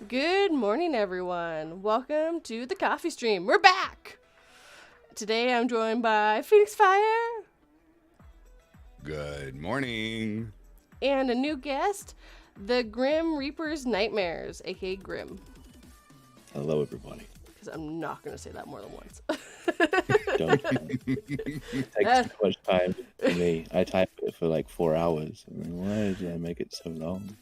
Good morning, everyone. Welcome to the coffee stream. We're back. Today I'm joined by Phoenix Fire. Good morning. And a new guest, the Grim Reaper's Nightmares, aka Grim. Hello, everybody. Because I'm not going to say that more than once. Don't. It takes too much time for me. I typed it for like 4 hours. I mean, why did I make it so long?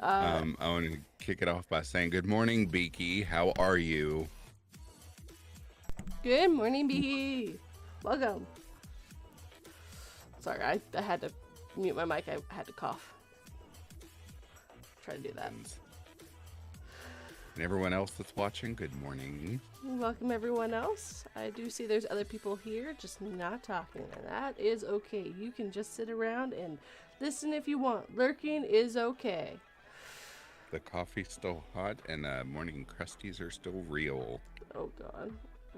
I want to kick it off by saying good morning, Beaky. How are you? Good morning, Beaky. Welcome. Sorry, I had to mute my mic. I had to cough. Try to do that. And everyone else that's watching, good morning. Welcome, everyone else. I do see there's other people here, just not talking, and that is okay. You can just sit around and listen if you want. Lurking is okay. The coffee's still hot, and morning crusties are still real. Oh, God.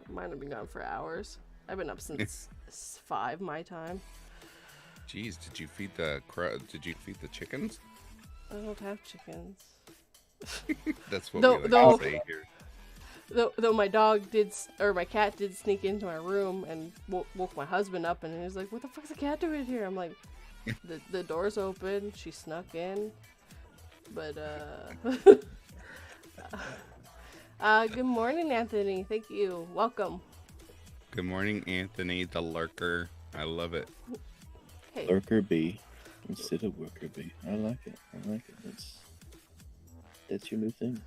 Mine have been gone for hours. I've been up since 5 my time. Jeez, did you feed the chickens? I don't have chickens. That's what we like to say here. Though my dog did, or my cat did sneak into my room and woke my husband up, and he was like, "What the fuck's the cat doing here?" I'm like, the door's open. She snuck in, but good morning, Anthony. Thank you. Welcome. Good morning, Anthony, the lurker. I love it. Hey. Lurker bee instead of worker bee. I like it. That's your new thing.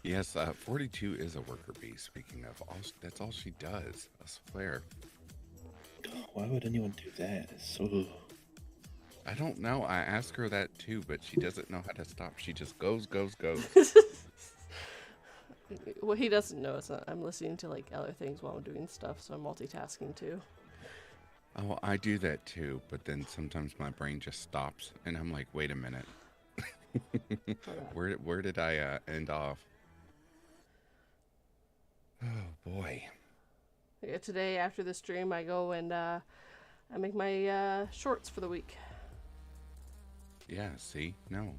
Yes, 42 is a worker bee. Speaking of, that's all she does. I swear. Why would anyone do that? It's so... I don't know. I ask her that too, but she doesn't know how to stop. She just goes. What he doesn't know is that I'm listening to like other things while I'm doing stuff, so I'm multitasking too. Oh, I do that too, but then sometimes my brain just stops, and I'm like, wait a minute. Where did I end off? Oh boy. Yeah, today after the stream, I go and I make my shorts for the week. Yeah, see? No.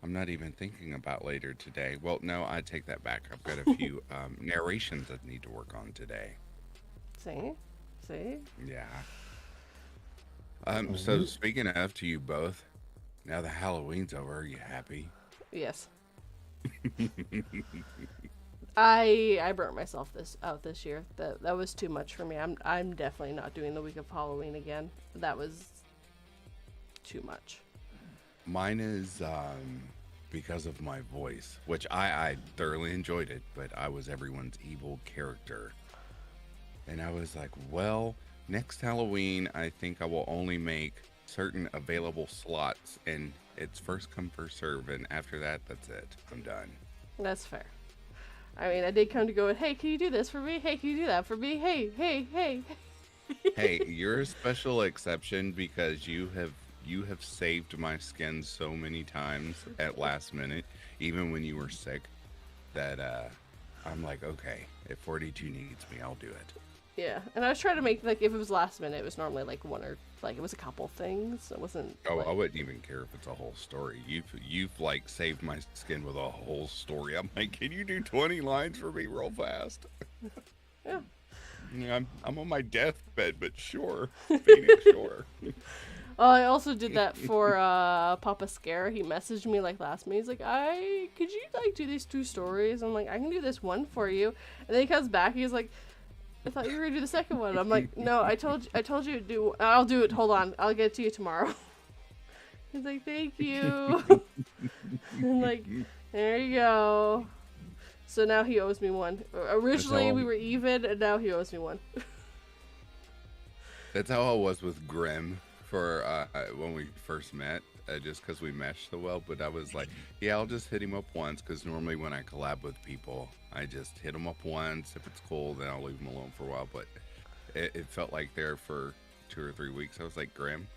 I'm not even thinking about later today. Well, no, I take that back. I've got a few narrations I need to work on today. See? Yeah. So speaking of to you both, now that Halloween's over, are you happy? Yes. I burnt myself this year. That was too much for me. I'm definitely not doing the week of Halloween again. That was too much. Mine is because of my voice, which I thoroughly enjoyed it, but I was everyone's evil character. And I was like, well, next Halloween, I think I will only make certain available slots, and it's first come, first serve, and after that, that's it. I'm done. That's fair. I mean, I did come to go and, hey, can you do this for me? Hey, can you do that for me? Hey. Hey, you're a special exception because you have saved my skin so many times at last minute, even when you were sick, that I'm like, okay, if 42 needs me, I'll do it. Yeah, and I was trying to make, like, if it was last minute, it was normally, like, one or, like, it was a couple things. It wasn't, Oh, like... I wouldn't even care if it's a whole story. You've like, saved my skin with a whole story. I'm like, can you do 20 lines for me real fast? Yeah. Yeah, I'm on my deathbed, but sure. Phoenix, sure. I also did that for Papa Scare. He messaged me like last minute. He's like, could you like do these 2 stories? I'm like, I can do this one for you. And then he comes back. He's like, I thought you were gonna do the second one. I'm like, no, I told you to do. I'll do it. Hold on, I'll get it to you tomorrow. He's like, thank you. I'm like, there you go. So now he owes me one. Originally we were even, and now he owes me one. That's how I was with Grimm for when we first met, just because we meshed so well. But I was like, yeah, I'll just hit him up once, because normally when I collab with people, I just hit him up once. If it's cool, then I'll leave him alone for a while. But it felt like there for 2 or 3 weeks. I was like, Grimm.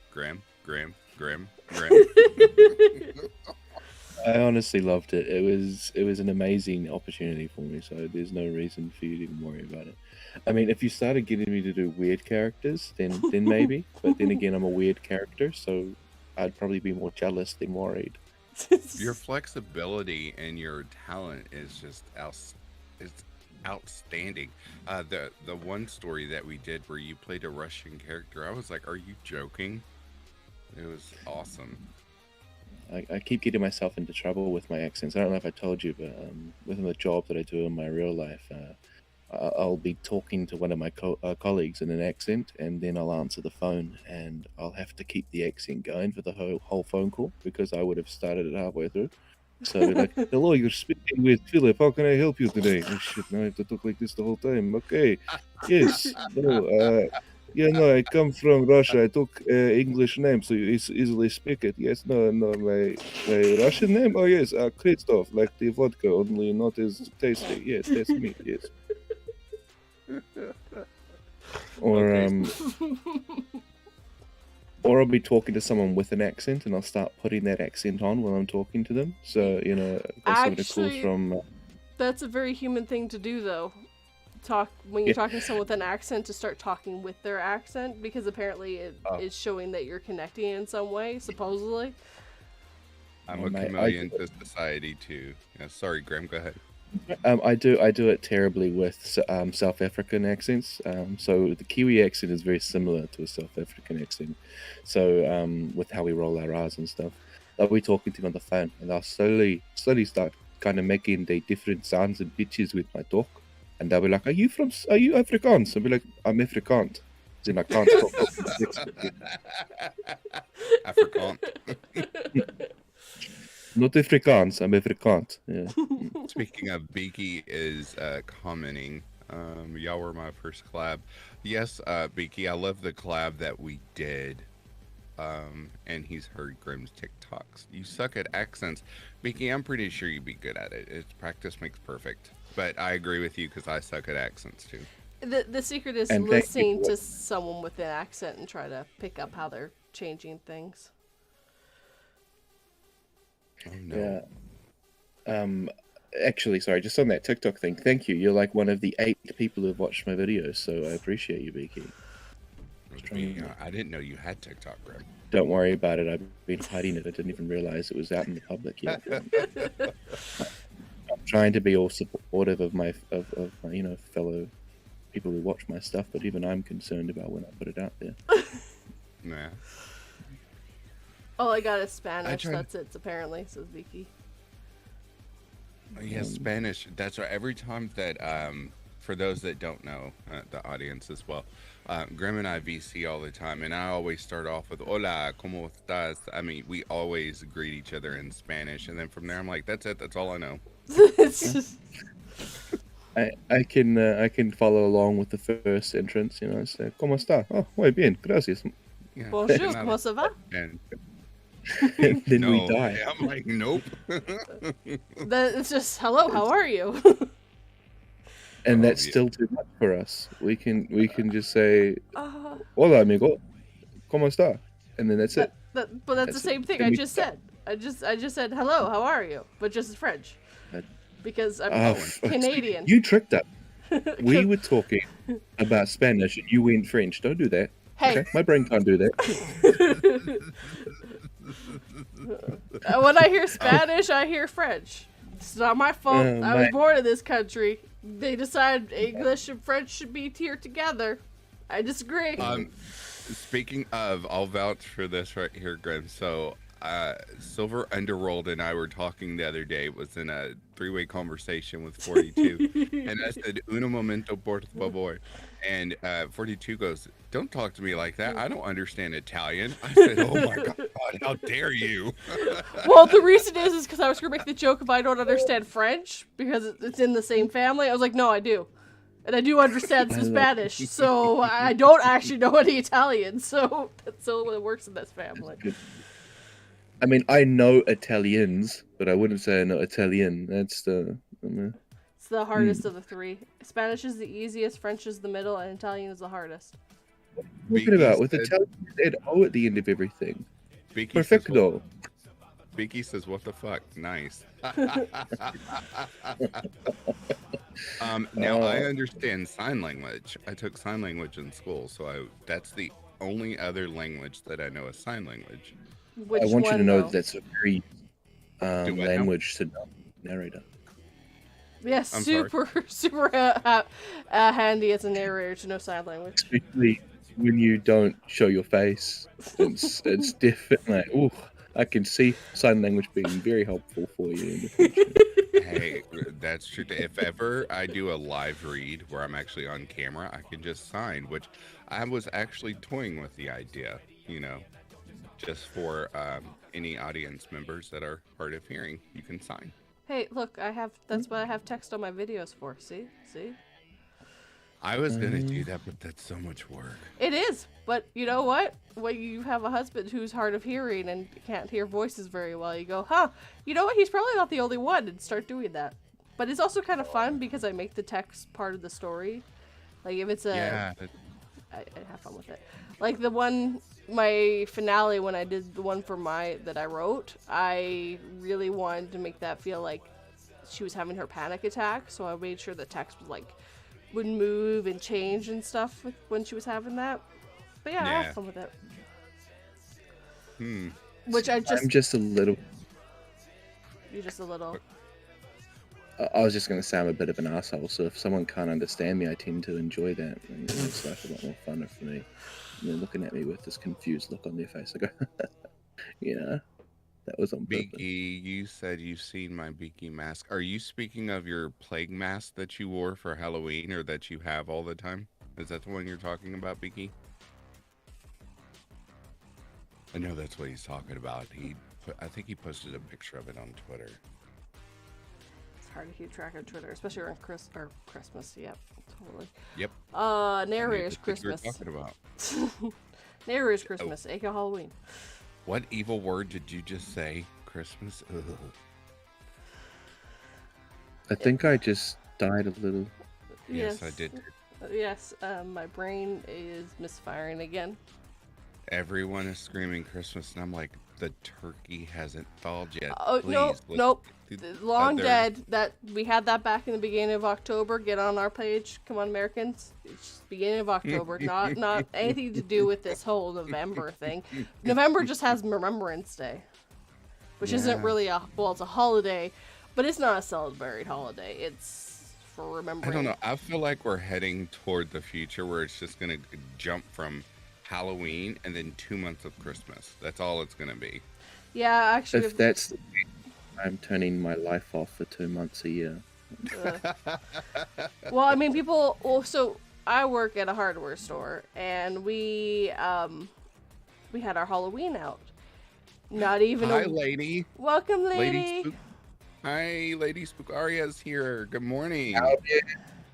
I honestly loved it. It was an amazing opportunity for me, so there's no reason for you to even worry about it. I mean, if you started getting me to do weird characters, then maybe. But then again, I'm a weird character, so I'd probably be more jealous than worried. Your flexibility and your talent is just it's outstanding. The one story that we did where you played a Russian character, I was like, "Are you joking?" It was awesome. I keep getting myself into trouble with my accents. I don't know if I told you, but within the job that I do in my real life, I'll be talking to one of my colleagues in an accent, and then I'll answer the phone, and I'll have to keep the accent going for the whole phone call because I would have started it halfway through. So I'll be like, "Hello, you're speaking with Philip. How can I help you today?" Oh shit! Now I have to talk like this the whole time. Okay, yes, no, yeah, no, I come from Russia. I took English name, so you easily speak it. Yes, no, no, my Russian name. Oh yes, Christoph, like the vodka, only not as tasty. Yes, that's me. Yes. Or Okay. or I'll be talking to someone with an accent, and I'll start putting that accent on while I'm talking to them. So if someone calls Actually, from, that's a very human thing to do, though. When you're talking to someone with an accent, to start talking with their accent, because apparently it is showing that you're connecting in some way, supposedly. I'm a chameleon to society too. Yeah, sorry, Graham. Go ahead. I do it terribly with South African accents. So the Kiwi accent is very similar to a South African accent. So with how we roll our R's and stuff, I'll be talking to them on the phone, and I'll slowly start kind of making the different sounds and pitches with my talk. And they'll be like, "Are you Afrikaans?" I'll be like, "I'm Afrikaans." Then I can't stop talking. Afrikaans. Not Afrikaans, I'm Afrikaans. Yeah. Speaking of, Beaky is commenting. Y'all were my first collab. Yes, Beaky, I love the collab that we did. And he's heard Grimm's TikToks. You suck at accents. Beaky, I'm pretty sure you'd be good at it. It's practice makes perfect. But I agree with you because I suck at accents too. The secret is listening to someone with an accent and try to pick up how they're changing things. Oh no. Yeah. Actually, sorry, just on that TikTok thing, thank you. You're like one of the 8 people who've watched my videos, so I appreciate you, Beaky. I didn't know you had TikTok, Grim. Don't worry about it. I've been hiding it. I didn't even realize it was out in the public yet. I'm trying to be all supportive of my fellow people who watch my stuff, but even I'm concerned about when I put it out there. Nah. All I got is Spanish. That's it, apparently, says Vicky. Yes, Spanish. That's right. Every time that, for those that don't know, the audience as well, Grim and I VC all the time, and I always start off with "Hola, ¿cómo estás?" I mean, we always greet each other in Spanish, and then from there, I'm like, "That's it. That's all I know." I can follow along with the first entrance. Say "¿Cómo está?" "Oh, muy bien, gracias." Yeah. Bonjour, ¿cómo ça va? And then we die. I'm like, nope. It's just hello. How are you? And that's still too much for us. We can just say "Hola, amigo, ¿cómo está?" and then that's it. But that's the same thing I just said. I just said hello. How are you? But just in French. Because I'm Canadian. You tricked us. We were talking about Spanish and you went French. Don't do that. Hey. Okay? My brain can't do that. When I hear Spanish, I hear French. It's not my fault. I was born in this country. They decided English and French should be here together. I disagree. Speaking of, I'll vouch for this right here, Grim. So, Silver Underworld and I were talking the other day. It was in a 3-way conversation with 42. And I said, "Uno momento, por favor." And 42 goes, "Don't talk to me like that. I don't understand Italian." I said, "Oh my God, how dare you?" Well, the reason is because I was going to make the joke if I don't understand French because it's in the same family. I was like, no, I do. And I do understand some Spanish, so I don't actually know any Italian, so that's all it works in this family. I mean, I know Italians, but I wouldn't say I know Italian. That's the... It's the hardest of the 3. Spanish is the easiest, French is the middle, and Italian is the hardest. What are you talking about? With Italian, you add O at the end of everything. Perfecto. Beaky says, "What the fuck?" Nice. Now I understand sign language. I took sign language in school, so that's the only other language that I know is sign language. Which I want you to know though? that's a very... Do what now? Language to narrator. Yes, I'm sorry. super handy as a narrator to know sign language. Especially when you don't show your face. It's definitely like, ooh, I can see sign language being very helpful for you in the future. Hey, that's true. If ever I do a live read where I'm actually on camera, I can just sign, which I was actually toying with the idea, just for any audience members that are hard of hearing, you can sign. Hey, look, that's what I have text on my videos for. See? I was going to do that, but that's so much work. It is, but you know what? When you have a husband who's hard of hearing and can't hear voices very well, you go, you know what? He's probably not the only one, and start doing that. But it's also kind of fun because I make the text part of the story. Like, if it's I have fun with it. Like, my finale, when I did the one for that I wrote, I really wanted to make that feel like she was having her panic attack, so I made sure the text was like, would move and change and stuff when she was having that. But yeah, I have fun with it. Which I'm just a little. You're just a little. I was just going to say I'm a bit of an asshole, so if someone can't understand me, I tend to enjoy that. And it makes life a lot more funner for me. And they're looking at me with this confused look on their face. I go, that was on purpose. Beaky, you said you've seen my Beaky mask. Are you speaking of your plague mask that you wore for Halloween or that you have all the time? Is that the one you're talking about, Beaky? I know that's what he's talking about. I think he posted a picture of it on Twitter. It's hard to keep track of Twitter, especially around Christmas. Yep, totally. Yep. Narrator's Christmas. What you're talking about. Narrator's Christmas, aka Halloween. What evil word did you just say? Christmas? Ugh. I think I just died a little. Yes, I did. Yes, my brain is misfiring again. Everyone is screaming Christmas, and I'm like, the turkey hasn't thawed yet. Oh, please, nope. Long dead. That we had that back in the beginning of October. Get on our page. Come on, Americans. It's just beginning of October. not anything to do with this whole November thing. November just has Remembrance Day, which isn't really it's a holiday, but it's not a celebrated holiday. It's for remembering. I don't know. I feel like we're heading toward the future where it's just gonna jump from Halloween and then 2 months of Christmas. That's all it's gonna be. Yeah, actually. If that's the case, I'm turning my life off for 2 months a year. Well, I mean, people. So I work at a hardware store, and we had our Halloween out. Not even. Hi, lady. Welcome, lady. Hi, Lady Spookaria's here. Good morning.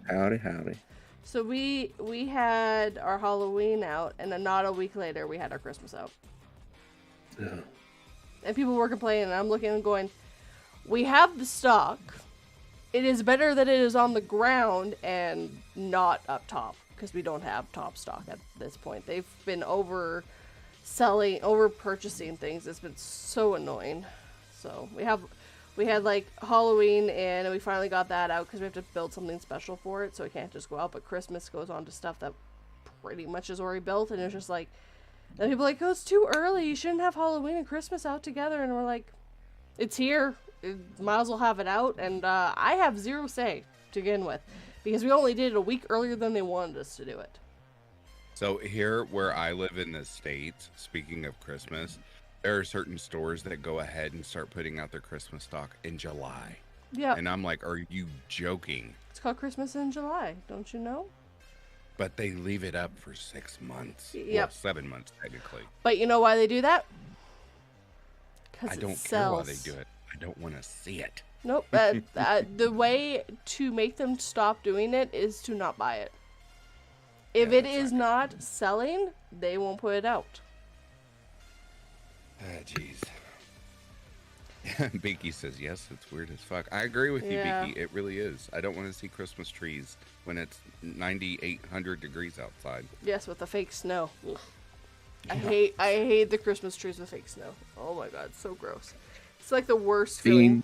Howdy. So we had our Halloween out, and then not a week later, we had our Christmas out. Ugh. And people were complaining, and I'm looking and going, we have the stock. It is better that it is on the ground and not up top, because we don't have top stock at this point. They've been over purchasing things. It's been so annoying. So we had like Halloween, and we finally got that out because we have to build something special for it, so it can't just go out. But Christmas goes on to stuff that pretty much is already built, and it's just like, and people are like, oh, it's too early. You shouldn't have Halloween and Christmas out together. And we're like, it's here. Might as well have it out. And I have zero say to begin with, because we only did it a week earlier than they wanted us to do it. So here where I live in the States, speaking of Christmas, there are certain stores that go ahead and start putting out their Christmas stock in July. Yeah. And I'm like, are you joking? It's called Christmas in July. Don't you know? But they leave it up for 6 months. Yep. Well, 7 months, technically. But you know why they do that? I don't care why they do it. I don't want to see it. Nope. The way to make them stop doing it is to not buy it. If it is not selling, they won't put it out. Jeez. Beaky says, yes, it's weird as fuck. I agree with you, Beaky. It really is. I don't want to see Christmas trees when it's 9,800 degrees outside. Yes, with the fake snow. I hate the Christmas trees with fake snow. Oh my god, it's so gross. It's like the worst feeling.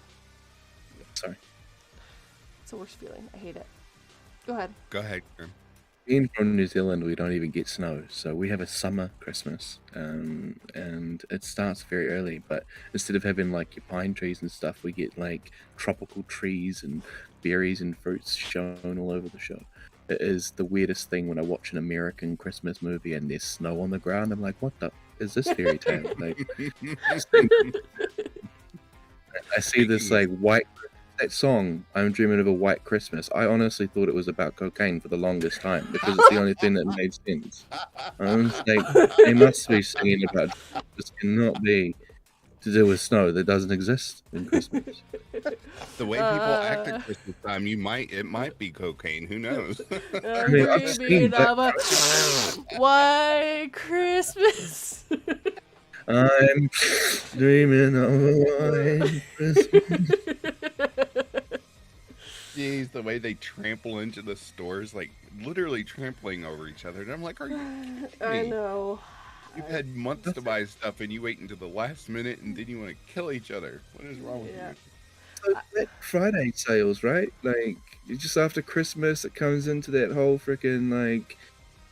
Sorry. It's the worst feeling. I hate it. Go ahead. Go ahead, Grim. Being from New Zealand, we don't even get snow, so we have a summer Christmas, and it starts very early. But instead of having like your pine trees and stuff, we get like tropical trees and berries and fruits shown all over the show. It is the weirdest thing when I watch an American Christmas movie and there's snow on the ground. I'm like, what the is this fairy tale? Like, I see this like white. That song, I'm Dreaming of a White Christmas, I honestly thought it was about cocaine for the longest time because it's the only thing that made sense. I was like, they must be singing about this cannot be to do with snow that doesn't exist in Christmas. The way people act at Christmas time, it might be cocaine. Who knows? I mean, I've seen Dreaming of a white Christmas. I'm dreaming of a white Christmas. Jeez, the way they trample into the stores, like literally trampling over each other. And I'm like, are you kidding I me? know. You've had months to buy stuff and you wait until the last minute and then you want to kill each other. What is wrong with Yeah. you? So Black Friday sales, right? Like, just after Christmas, it comes into that whole freaking, like,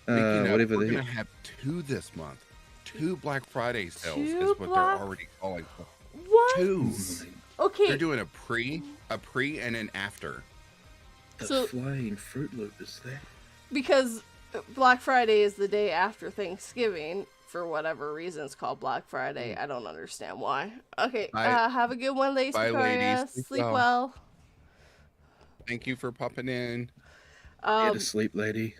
whatever we're the gonna heck. have 2 this month. 2 Black Friday sales Two is what they're Black- already calling for. What? 2. Okay. They're doing a pre, and an after. The So- flying Fruit Loop is there. Because Black Friday is the day after Thanksgiving. For whatever reason, it's called Black Friday. I don't understand why. Okay, Bye. have a good one, ladies. Bye, Victoria. ladies. Sleep well. Thank you for popping in. Get to sleep, lady.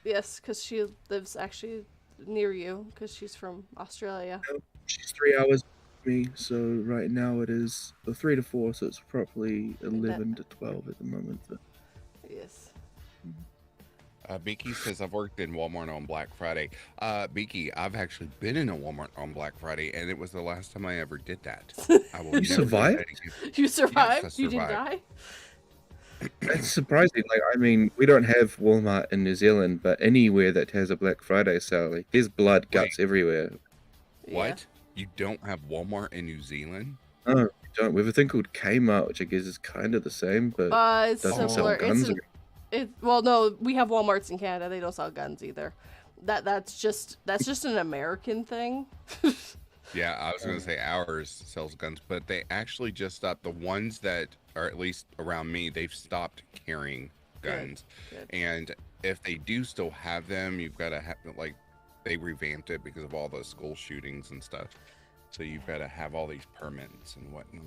Yes, because she lives actually near you, because she's from Australia. She's 3 hours with me, so right now it is 3 to 4, so it's probably 11 to 12 at the moment. But Yes. Beaky says, I've worked in Walmart on Black Friday. Beaky, I've actually been in a Walmart on Black Friday, and it was the last time I ever did that. I will You never do survived? that again. You survived? Yes, I You didn't survived. die? That's surprising. Like, I mean, we don't have Walmart in New Zealand, but anywhere that has a Black Friday sale, like, there's blood, guts everywhere. What? You don't have Walmart in New Zealand? No, we don't. We have a thing called Kmart, which I guess is kind of the same, but It's doesn't similar. sell guns. Well, no, we have Walmarts in Canada. They don't sell guns either. That's just an American thing. Yeah, I was going to say ours sells guns, but they actually just stopped. The ones that are at least around me, they've stopped carrying guns. Good. And if they do still have them, you've got to have, like, they revamped it because of all the school shootings and stuff. So you've got to have all these permits and whatnot.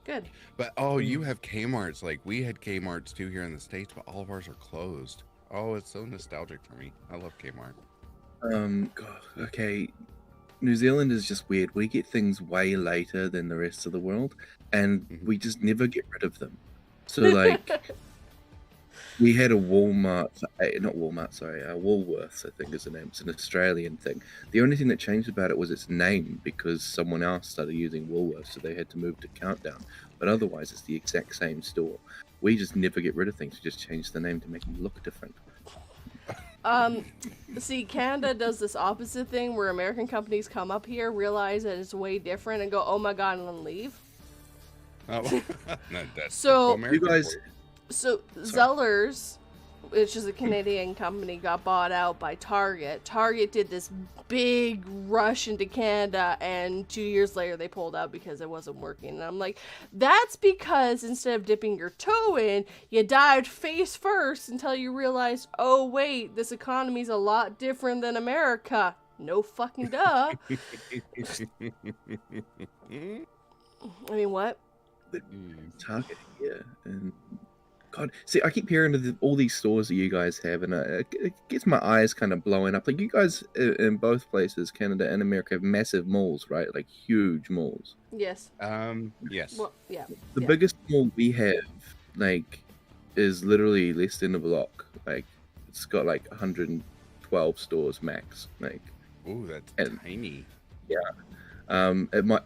Good. But, oh, you have Kmarts. Like, we had Kmarts too here in the States, but all of ours are closed. Oh, it's so nostalgic for me. I love Kmart. God, okay. New Zealand is just weird. We get things way later than the rest of the world, and we just never get rid of them. So, like, we had a Walmart, not Walmart, sorry, Woolworths, I think is the name. It's an Australian thing. The only thing that changed about it was its name because someone else started using Woolworths, so they had to move to Countdown. But otherwise, it's the exact same store. We just never get rid of things. We just change the name to make them look different. See, Canada does this opposite thing where American companies come up here, realize that it's way different, and go, "Oh my god," and then leave. Oh, no, that's So- American You guys- for you. So Zellers, which is a Canadian company, got bought out by Target. Target did this big rush into Canada, and 2 years later they pulled out because it wasn't working. And I'm like, that's because instead of dipping your toe in, you dived face first until you realized, oh wait, this economy's a lot different than America. No fucking duh. I mean, what? Target here, and God, see, I keep hearing of all these stores that you guys have, and it gets my eyes kind of blowing up. Like, you guys in both places, Canada and America, have massive malls, right? Like, huge malls. Yes. Yes. Well, yeah. The Yeah. biggest mall we have, like, is literally less than a block. Like, it's got like 112 stores max. Like, Ooh, that's and- tiny. it might.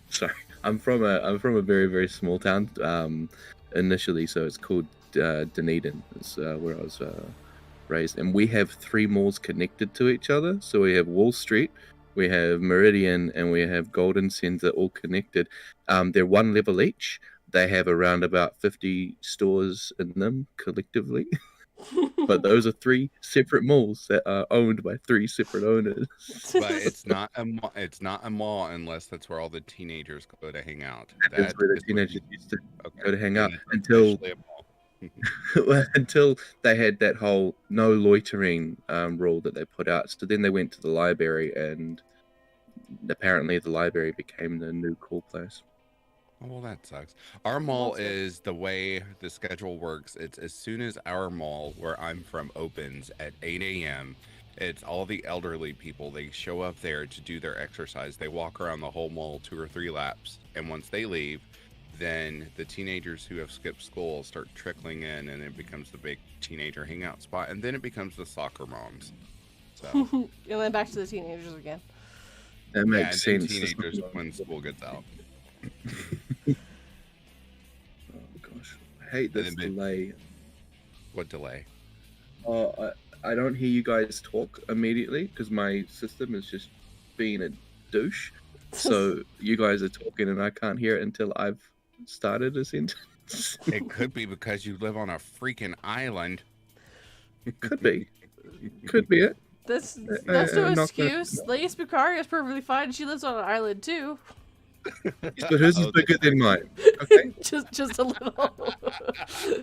Sorry, I'm from a very, very small town. Initially, so it's called Dunedin. It's where I was raised, and we have 3 malls connected to each other. So we have Wall Street, we have Meridian, and we have Golden Centre, all connected. They're one level each. They have around about 50 stores in them collectively. But those are 3 separate malls that are owned by 3 separate owners. But it's not a mall unless that's where all the teenagers go to hang out. That's where the is what teenagers you- used to okay. go to hang then out it's until officially a mall. until they had that whole no loitering rule that they put out. So then they went to the library, and apparently the library became the new cool place. Oh, well, that sucks. Our mall That's good. is the way the schedule works. It's as soon as our mall, where I'm from, opens at 8 a.m., it's all the elderly people. They show up there to do their exercise. They walk around the whole mall 2 or 3 laps. And once they leave, then the teenagers who have skipped school start trickling in, and it becomes the big teenager hangout spot. And then it becomes the soccer moms. So, And then back to the teenagers again. That yeah, makes and then sense. teenagers when school gets out. Oh gosh, I hate this And then delay. What delay? I don't hear you guys talk immediately because my system is just being a douche. So you guys are talking and I can't hear it until I've started a sentence. It could be because you live on a freaking island. Could be it. That's no not excuse. Lady Spicari is perfectly fine. She lives on an island too. But hers is Oh, bigger than mine. Okay. just a little.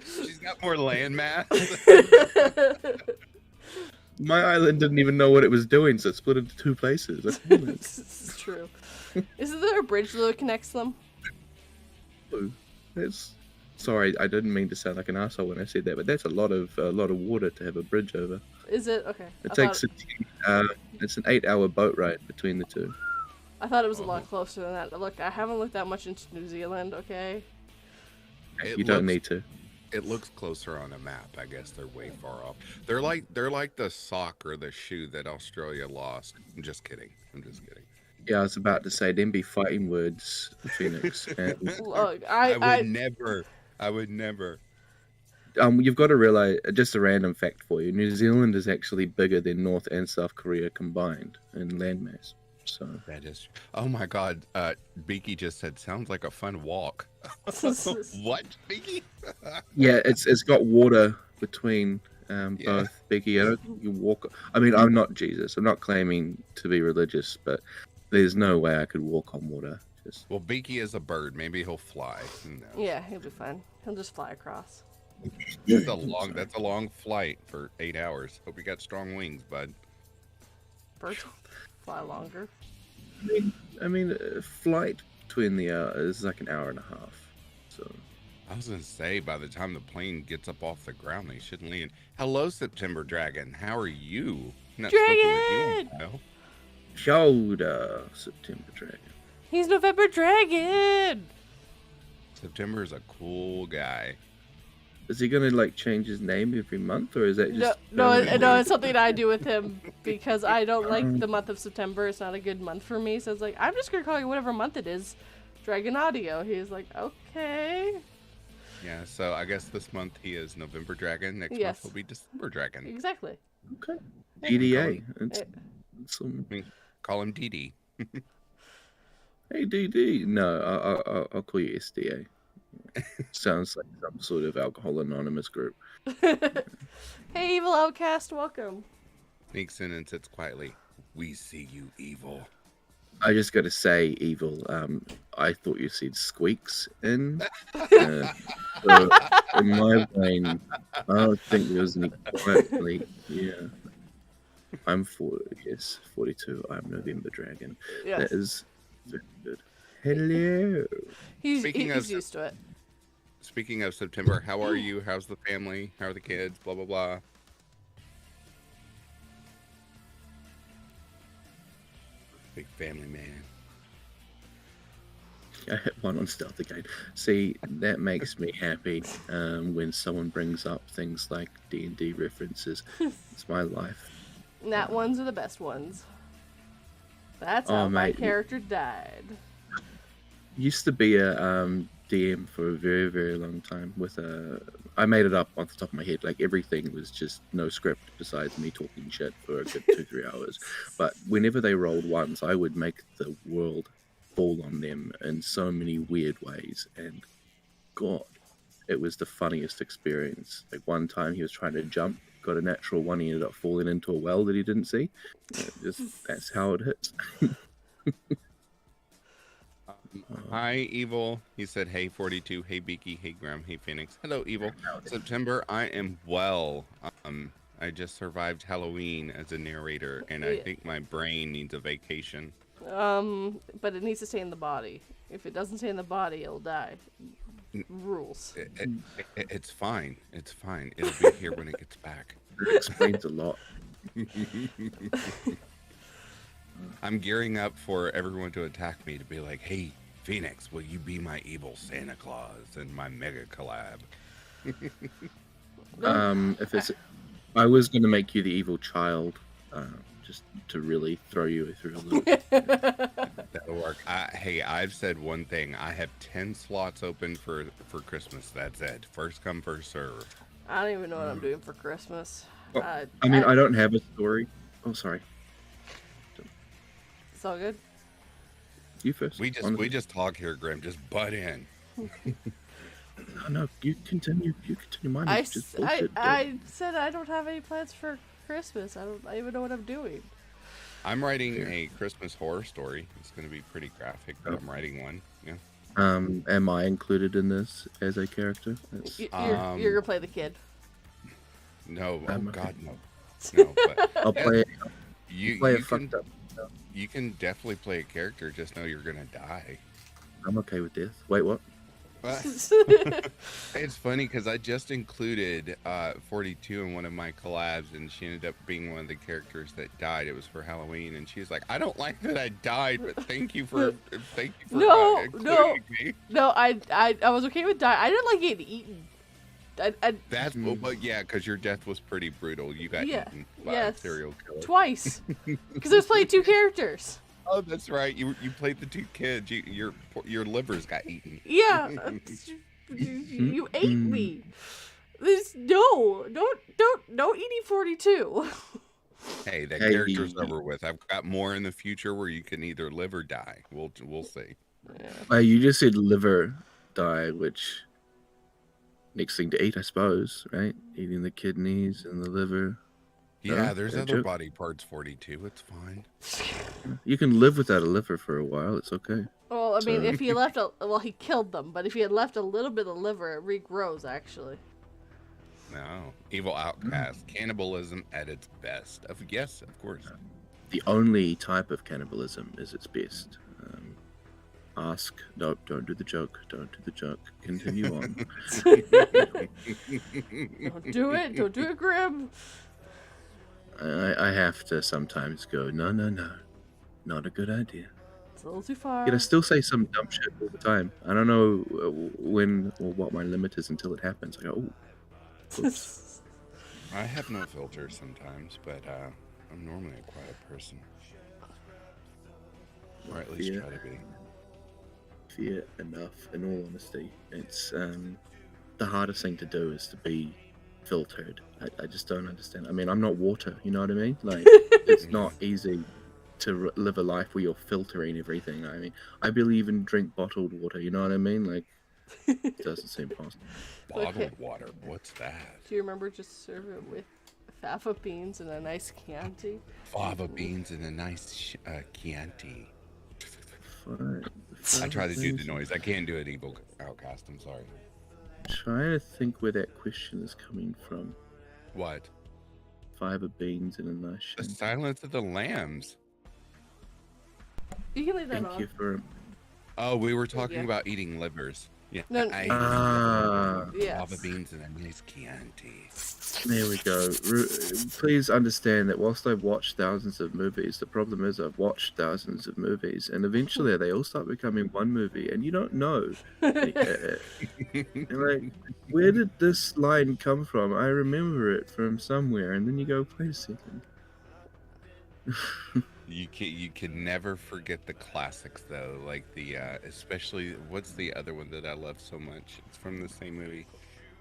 She's got more land mass. My island didn't even know what it was doing, so it split into 2 places. That's This is true. Isn't there a bridge though that connects them? It's sorry, I didn't mean to sound like an asshole when I said that, but that's a lot of water to have a bridge over. Is it okay? It takes it's an 8-hour boat ride between the 2. I thought it was a lot closer than that. Look, I haven't looked that much into New Zealand. Okay. You don't need to. It looks closer on a map. I guess they're way far off. They're like the sock or the shoe that Australia lost. I'm just kidding. Yeah, I was about to say, them be fighting words, Phoenix. And, Look, I would never. you've got to realize, just a random fact for you, New Zealand is actually bigger than North and South Korea combined in landmass. So That is. Oh my God. Beaky just said, sounds like a fun walk. What, Beaky? yeah, it's got water between both. Becky, I don't think you walk. I mean, I'm not Jesus. I'm not claiming to be religious, but there's no way I could walk on water. Just Well, Beaky is a bird. Maybe he'll fly. Who knows? yeah, he'll be fine. He'll just fly across. That's a long flight for 8 hours. Hope you got strong wings, bud. Birds fly longer. I mean, a flight between the hours is like an hour and a half. So I was gonna say, by the time the plane gets up off the ground, they shouldn't land. Hello, September Dragon. How are you? Not spoken with you in a while. shoulder September Dragon. He's November Dragon. September is a cool guy. Is he gonna like change his name every month, or is that No, just no, it's something I do with him because I don't like the month of September. It's not a good month for me. So it's like, I'm just gonna call you whatever month it is, Dragon Audio. He's like, okay. Yeah, so I guess this month he is November Dragon. Next Yes. month will be December Dragon. Exactly. Okay. DDA. It's, Call him DD. hey DD. No, I'll call you SDA. Sounds like some sort of Alcohol Anonymous group. Hey, Evil Outcast, welcome. Sneaks in and sits quietly. We see you, evil. I just got to say, Evil. I thought you said squeaks in. So in my brain, I don't think there was any quietly. Yeah. I'm 42. I'm November Dragon. Yes. That is very good. Hello. He's Speaking of- used to it. Speaking of September, how are you? How's the family? How are the kids? Blah, blah, blah. Big family man. I hit one on stealth again. See, that makes me happy when someone brings up things like D&D references. It's my life. Nat ones are the best ones. That's Oh, how my mate. character died. Used to be a DM for a very, very long time with I made it up off the top of my head. Like everything was just no script besides me talking shit for a good 2-3 hours. But whenever they rolled ones, I would make the world fall on them in so many weird ways. And God, it was the funniest experience. Like one time he was trying to jump, got a natural one, he ended up falling into a well that he didn't see. That's how it hits. Hi, Evil. He said, hey, 42. Hey, Beaky. Hey, Graham. Hey, Phoenix. Hello, Evil. September, I am well. I just survived Halloween as a narrator, and I think my brain needs a vacation. But it needs to stay in the body. If it doesn't stay in the body, it'll die. Rules. It's fine. It's fine. It'll be here when it gets back. It explains a lot. I'm gearing up for everyone to attack me to be like, hey, Phoenix, will you be my evil Santa Claus in my mega collab? I was going to make you the evil child, just to really throw you through a loop. That'll work. Hey, I've said one thing. I have 10 slots open for Christmas. That's it. First come, first serve. I don't even know what I'm doing for Christmas. Well, I don't have a story. Oh, sorry. It's all good. You first. We just talk here, Grim. Just butt in. No, you continue. You continue. Mine is just bullshit. I said I don't have any plans for Christmas. I don't even know what I'm doing. I'm writing a Christmas horror story. It's going to be pretty graphic, but I'm writing one. Yeah. Am I included in this as a character? You're gonna play the kid. No. Oh God, no. No. But I'll play. You can definitely play a character. Just know you're gonna die. I'm okay with this. Wait, what? It's funny because I just included 42 in one of my collabs, and she ended up being one of the characters that died. It was for Halloween, and she's like, "I don't like that I died, but thank you for including me." No, I was okay with dying. I didn't like getting eaten. That's but yeah, because your death was pretty brutal. You got eaten by a serial killer twice because I was playing two characters. Oh, that's right. You played the two kids. Your livers got eaten. Yeah, you ate me. Don't eating 42. Hey, that character's over with. I've got more in the future where you can either live or die. We'll see. Yeah. You just said liver die, which next thing to eat, I suppose, right? Eating the kidneys and the liver. Yeah, there's other body parts, 42. It's fine. You can live without a liver for a while. It's okay. Well, I mean, if he left he killed them, but if he had left a little bit of liver, it regrows, actually. No. Evil outcast. Cannibalism at its best. Yes, of course. The only type of cannibalism is its best. No, don't do the joke. Don't do the joke. Continue on. Don't do it. Don't do it, Grim. I have to sometimes go, no, not a good idea. It's a little too far. Yet I still say some dumb shit all the time. I don't know when or what my limit is until it happens. I go, oh, oops. I have no filter sometimes, but I'm normally a quiet person. Or at least try to be. Fear enough, in all honesty. It's the hardest thing to do is to be filtered. I just don't understand. I mean, I'm not water, you know what I mean? Like, it's not easy to live a life where you're filtering everything. I mean, I believe in drink bottled water, you know what I mean? Like, it doesn't seem possible. Bottled water, what's that? Do you remember just serving it with fava beans and a nice Chianti? Fava beans and a nice Chianti. Fine. I try to do the noise. I can't do it, Evil Outcast. I'm sorry. Trying to think where that question is coming from. What? Fava beans and a nice The Silence of the Lambs. You can leave that Thank on. you for... Oh, we were talking about eating livers. Yeah. No, yes. Fava beans and a nice Chianti. There we go. Please understand that whilst I've watched thousands of movies, the problem is I've watched thousands of movies, and eventually they all start becoming one movie, and you don't know. Like, where did this line come from? I remember it from somewhere, and then you go, wait a second. You can never forget the classics though, like the especially what's the other one that I love so much? It's from the same movie.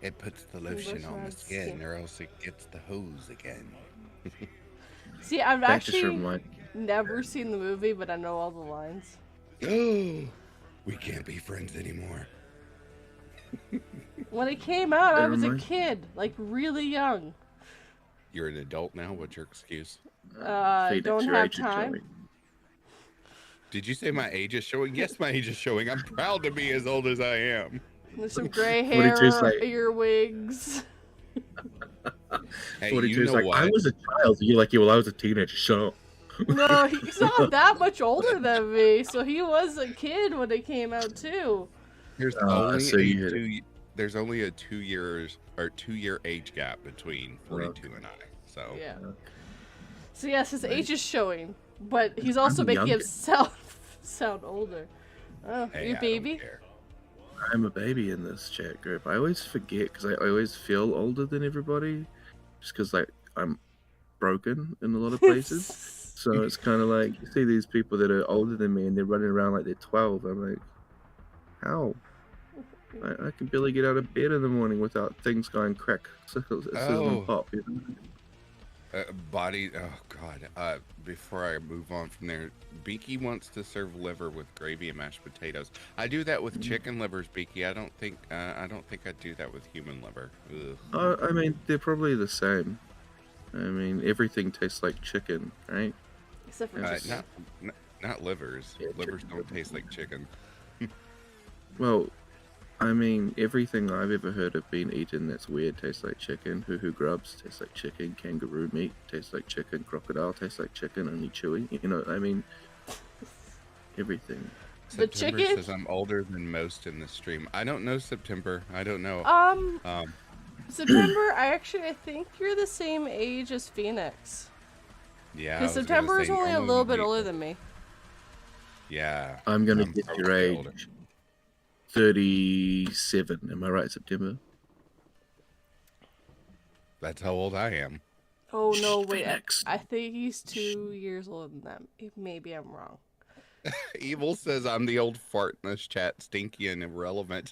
It puts the lotion on the skin, or else it gets the hose again. See, I've actually never seen the movie, but I know all the lines. Oh, we can't be friends anymore. When it came out, That I was a reminds- kid, like really young. You're an adult now. What's your excuse? Phoenix, Don't your have age is time. showing. Did you say my age is showing? Yes, my age is showing. I'm proud to be as old as I am. There's some gray 42 's hair, like- earwigs. Hey, 42 you is know like, what? I was a child. You're like, yeah, well, I was a teenager. Shut up. No, he's not that much older than me, so he was a kid when it came out too. There's so you had there's only a 2-year age gap between 42 and I. So Yeah. So yes, his age is showing, but he's also I'm making younger. himself sound older. Oh, hey, you I don't baby? care. I'm a baby in this chat group. I always forget because I always feel older than everybody, just because like I'm broken in a lot of places. So it's kind of like you see these people that are older than me and they're running around like they're 12. I'm like, how? I can barely get out of bed in the morning without things going crack, sizzle, and pop. You know? Body. Oh God. Before I move on from there, Beaky wants to serve liver with gravy and mashed potatoes. I do that with chicken livers, Beaky. I don't think I'd do that with human liver. Ugh. I mean, they're probably the same. I mean, everything tastes like chicken, right? Except for just Not livers. Yeah, Livers chicken don't livers. taste like chicken. Well, I mean, everything I've ever heard of being eaten that's weird tastes like chicken. Hoo-hoo grubs tastes like chicken. Kangaroo meat tastes like chicken. Crocodile tastes like chicken, only chewy. You know, I mean, everything. The September chicken- says I'm older than most in the stream. I don't know September. I don't know. September. I think you're the same age as Phoenix. Yeah. I Because was gonna September is say only a normally little bit we- older than me. Yeah. I'm gonna I'm get your probably age. older. 37. Am I right, September? That's how old I am. Oh no, wait. Phoenix. I think he's 2 years older than that. Maybe I'm wrong. Evil says I'm the old fart in this chat, stinky and irrelevant.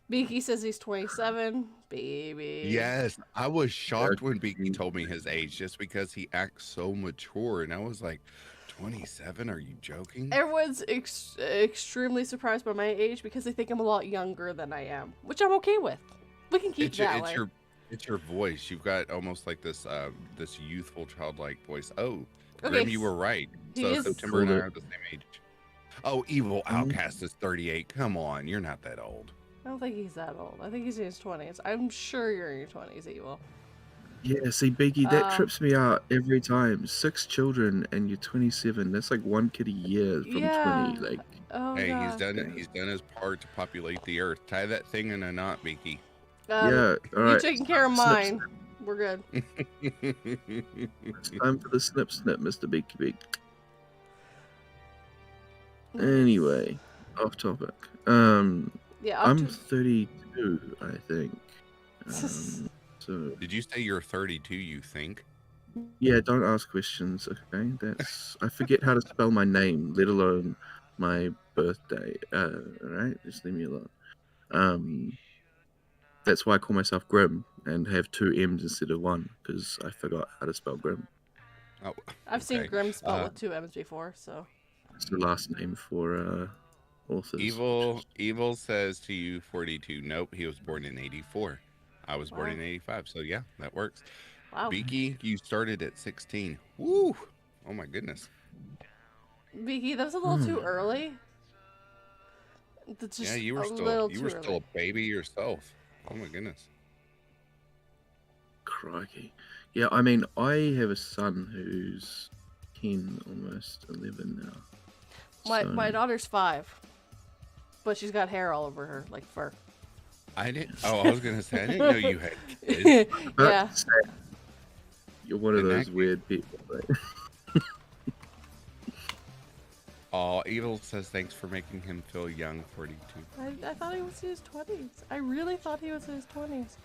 Beaky says he's 27. Baby. Yes, I was shocked when Beaky told me his age just because he acts so mature, and I was like, 27? Are you joking? Everyone's extremely surprised by my age because they think I'm a lot younger than I am, which I'm okay with. We can keep that way. It's your voice. You've got almost like this this youthful, childlike voice. Oh, Okay, Grim, you were right. he So is- September and I are the same age. Oh, Evil Outcast is 38. Come on, you're not that old. I don't think he's that old. I think he's in his 20s. I'm sure you're in your 20s, Evil. Yeah, see, Biggie, that Um, trips me out every time. 6 children and you're 27. That's like one kid a year from Yeah. 20. Like, Oh, Hey, God. he's done it. He's done his part to populate the earth. Tie that thing in a knot, Beaky. yeah, all You're right. taking care of Snip, mine. We're good. It's time for the snip, Mr. Beaky Beak. Anyway, off topic. Yeah, I'm 32, I think. So Did you say you're 32? You think? yeah, don't ask questions, okay? That's I forget how to spell my name, let alone my birthday. Alright, just leave me alone. That's why I call myself Grim and have 2 M's instead of 1, because I forgot how to spell Grim. Oh, I've seen okay. Grim spelled with 2 M's before, so. It's the last name for authors. Evil says to you 42. Nope, he was born in 84. I was born Wow. in 85, so yeah, that works. Wow. Beaky, you started at 16. Woo! Oh my goodness. Beaky, that was a little too early. That's just Yeah, you were a still little too a early. baby yourself. Oh my goodness. Crikey. Yeah, I mean, I have a son who's 10, almost 11 now. My daughter's 5, but she's got hair all over her, like fur. I didn't. Oh, I was gonna say I didn't know you had kids. Yeah. You're one of In that those case- weird people. Right? Oh, Evil says thanks for making him feel young. 42. I thought he was in his 20s. I really thought he was in his 20s.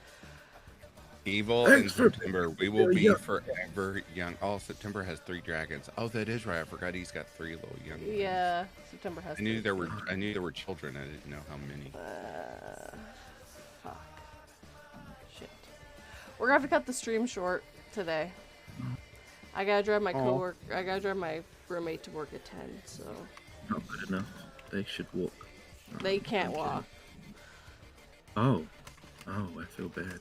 Evil in Thanks for September. We will being be young. forever young. Oh, September has 3 dragons. Oh, that is right. I forgot he's got 3 little young ones. Yeah, September has. I knew 3. there were children. I didn't know how many. Fuck. Shit. We're gonna have to cut the stream short today. I gotta drive my Aw. coworker. I gotta drive my roommate to work at 10, so Not good enough. They should walk. they can't walk. Oh, I feel bad.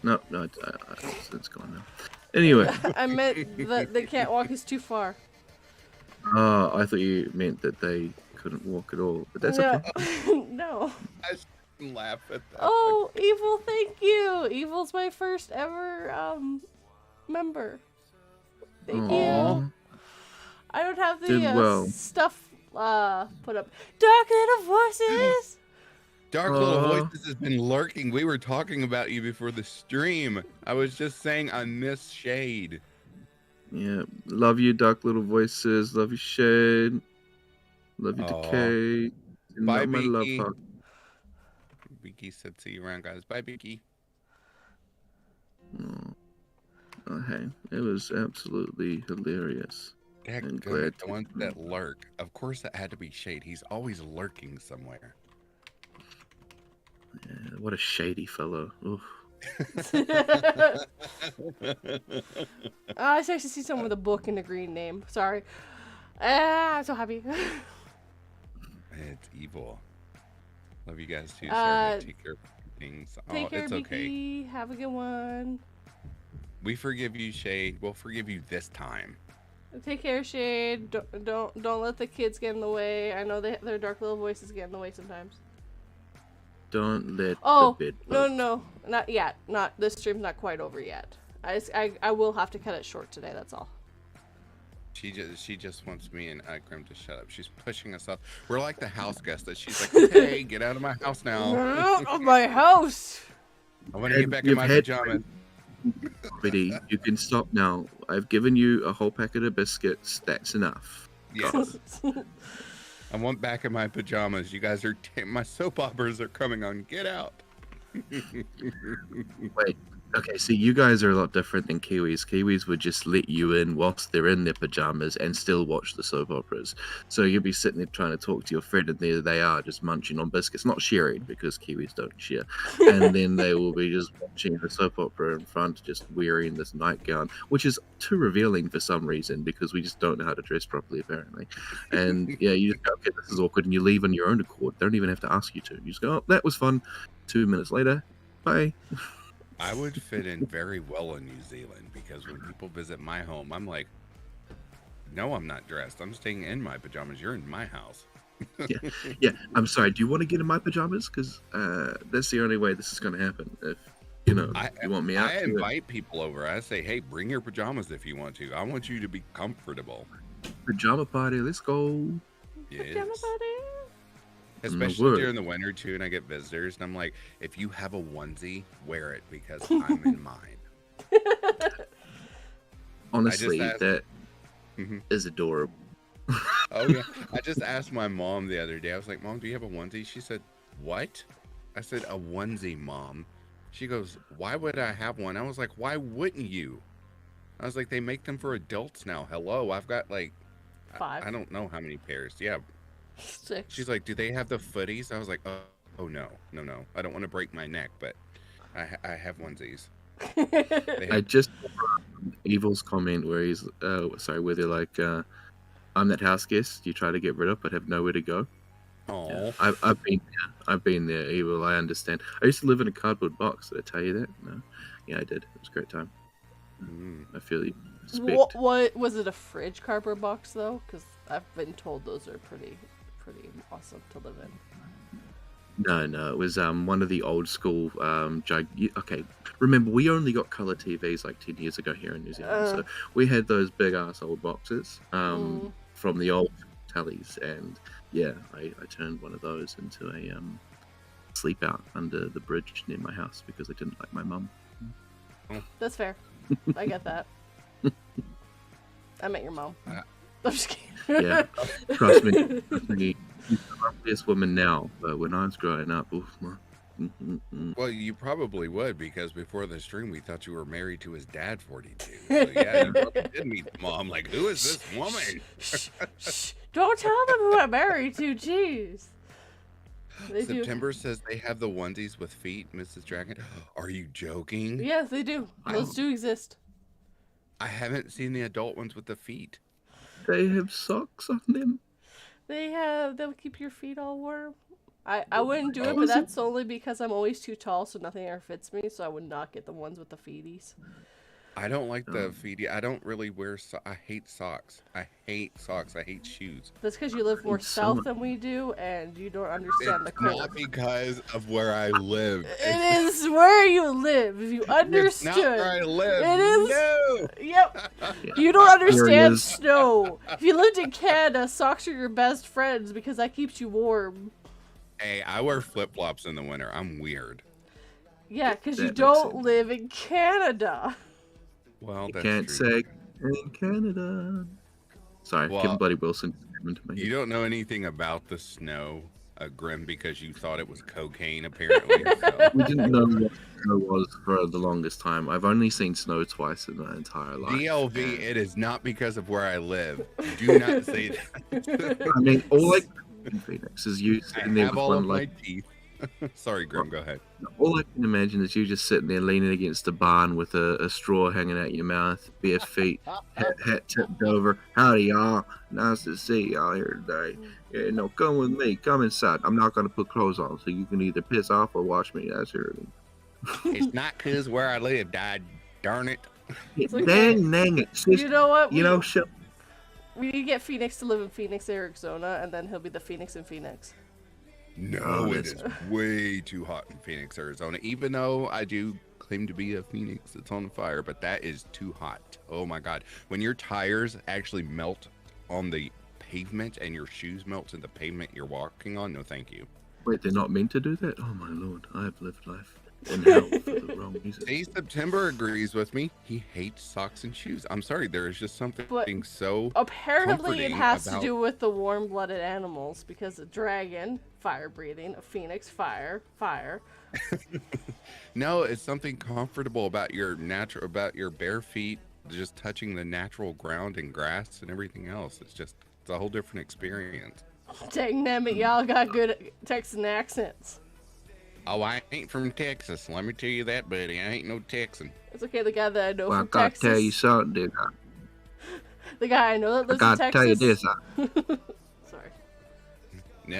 No, it's gone now. Anyway, I meant that they can't walk is too far. I thought you meant that they couldn't walk at all, but that's okay. No. I shouldn't laugh at that. Oh, Evil, thank you. Evil's my first ever member. Thank you. I don't have the stuff put up. Dark Little Voices. Dark Little Voices has been lurking. We were talking about you before the stream. I was just saying I miss Shade. Yeah, love you, Dark Little Voices. Love you, Shade. Love you, Decay. Bye, my love Beaky. hug. Beaky said, "See you around, guys." Bye, Beaky. Oh, hey, it was absolutely hilarious. Heck, I'm good. glad The ones that lurk. Of course, that had to be Shade. He's always lurking somewhere. Yeah, what a shady fellow. Oof. I actually see someone with a book and a green name. Sorry. I'm so happy. It's Evil. Love you guys too, sir. Take care of things. Take care, it's okay. Beaky. Have a good one. We forgive you, Shade. We'll forgive you this time. Take care, Shade. Don't let the kids get in the way. I know their Dark Little Voices get in the way sometimes. Don't let Oh, the bed no, not yet. Not this stream's not quite over yet. I will have to cut it short today. That's all. She just wants me and Grim to shut up. She's pushing us up. We're like the house guest that she's like, okay, get out of my house now. Out of my house. I want to get back in my pajamas. Biddy, you can stop now. I've given you a whole packet of biscuits. That's enough. Yes. I want back in my pajamas. You guys are my soap operas are coming on. Get out. Wait. Okay, see, you guys are a lot different than Kiwis. Kiwis would just let you in whilst they're in their pajamas and still watch the soap operas. So you'll be sitting there trying to talk to your friend, and there they are, just munching on biscuits, not sharing because Kiwis don't share. And then they will be just watching the soap opera in front, just wearing this nightgown, which is too revealing for some reason because we just don't know how to dress properly, apparently. And yeah, you just go, okay, this is awkward, and you leave on your own accord. They don't even have to ask you to. You just go, oh, that was fun. 2 minutes later, bye. I would fit in very well in New Zealand because when people visit my home, I'm like, no, I'm not dressed. I'm staying in my pajamas. You're in my house. Yeah. I'm sorry. Do you want to get in my pajamas? Because that's the only way this is going to happen. If you want me out. I invite people over. I say, hey, bring your pajamas if you want to. I want you to be comfortable. Pajama party. Let's go. Yes. Pajama party. Especially during the winter too, and I get visitors, and I'm like, if you have a onesie, wear it because I'm in mine. Honestly, that is adorable. Oh yeah, I just asked my mom the other day. I was like, Mom, do you have a onesie? She said, what? I said, a onesie, Mom. She goes, why would I have one? I was like, why wouldn't you? I was like, they make them for adults now. Hello, I've got like 5. I don't know how many pairs. Yeah. 6. She's like, do they have the footies? I was like, oh no. I don't want to break my neck, but I have onesies. I just Evil's comment where he's where they're like, I'm that house guest you try to get rid of but have nowhere to go. Oh, yeah. I've been there, Evil. I understand. I used to live in a cardboard box. Did I tell you that? No. Yeah, I did. It was a great time. I feel you. What was it? A fridge cardboard box though? Because I've been told those are pretty awesome to live in. No, it was one of the old school okay, remember we only got color TVs like 10 years ago here in New Zealand, so we had those big ass old boxes from the old tellies, and yeah, I turned one of those into a sleep out under the bridge near my house because I didn't like my mum. That's fair. I get that. I met your mom. I'm just kidding. Yeah, trust me, she's the loveliest woman now, but when I was growing up, oof, well, you probably would because before the stream we thought you were married to his dad 42. So yeah, you probably did meet the mom. Like, who is this woman? Shh. Don't tell them who I'm married to. Jeez. September says they have the onesies with feet, Mrs. Dragon. Are you joking? Yes, they do. Those do exist. I haven't seen the adult ones with the feet. They have socks on them. They'll keep your feet all warm. I wouldn't do it, Oh, but that's only because I'm always too tall, so nothing ever fits me. So I would not get the ones with the feeties. I don't like the feet. I don't really wear I hate socks. I hate socks. I hate shoes. That's because you live more It's south summer. than we do, and you don't understand the It's cold. not because of where I live. It is where you live. If you It's understood, not where I live. It is. No. Yep. Yeah. You don't understand Areas. snow. If you lived in Canada, socks are your best friends because that keeps you warm. Hey, I wear flip flops in the winter. I'm weird. Yeah, because That you makes don't sense. live in Canada. Well, You that's can't true. say in Canada. Sorry, Well, Kevin Buddy Wilson coming to me. You don't know anything about the snow, Grim, because you thought it was cocaine, apparently. So. We didn't know what snow was for the longest time. I've only seen snow twice in my entire life. DLV, and- it is not because of where I live. Do not say that. I mean, all I can in Phoenix is you I sitting there have with all one of my leg. teeth. Sorry, Grim, go ahead. All I can imagine is you just sitting there leaning against a barn with a straw hanging out your mouth, bare feet, hat tipped over. Howdy, y'all. Nice to see y'all here today. Yeah, no, come with me. Come inside. I'm not going to put clothes on, so you can either piss off or wash me. That's your It's not because where I live, God darn it. okay. Dang it. Sis, You know what? you know, shit. We need to get Phoenix to live in Phoenix, Arizona, and then he'll be the Phoenix in Phoenix. No, Oh, it is way too hot in Phoenix, Arizona. Even though I do claim to be a Phoenix that's on fire, but that is too hot. Oh my God. When your tires actually melt on the pavement and your shoes melt in the pavement you're walking on, no thank you. Wait, they're not meant to do that? Oh, my lord. I have lived life in hell for the wrong reason. See, September agrees with me. He hates socks and shoes. I'm sorry, there is just something so Apparently, it comforting has to about- do with the warm-blooded animals because a dragon, fire-breathing, a phoenix, fire. No, it's something comfortable about your bare feet, just touching the natural ground and grass and everything else. It's a whole different experience. Dang them, y'all got good Texan accents. Oh, I ain't from Texas. Let me tell you that, buddy. I ain't no Texan. It's okay, the guy that I know Well, I from gotta Texas. tell you something, dude. The guy I know that I lives in gotta tell you Texas. this. Sorry.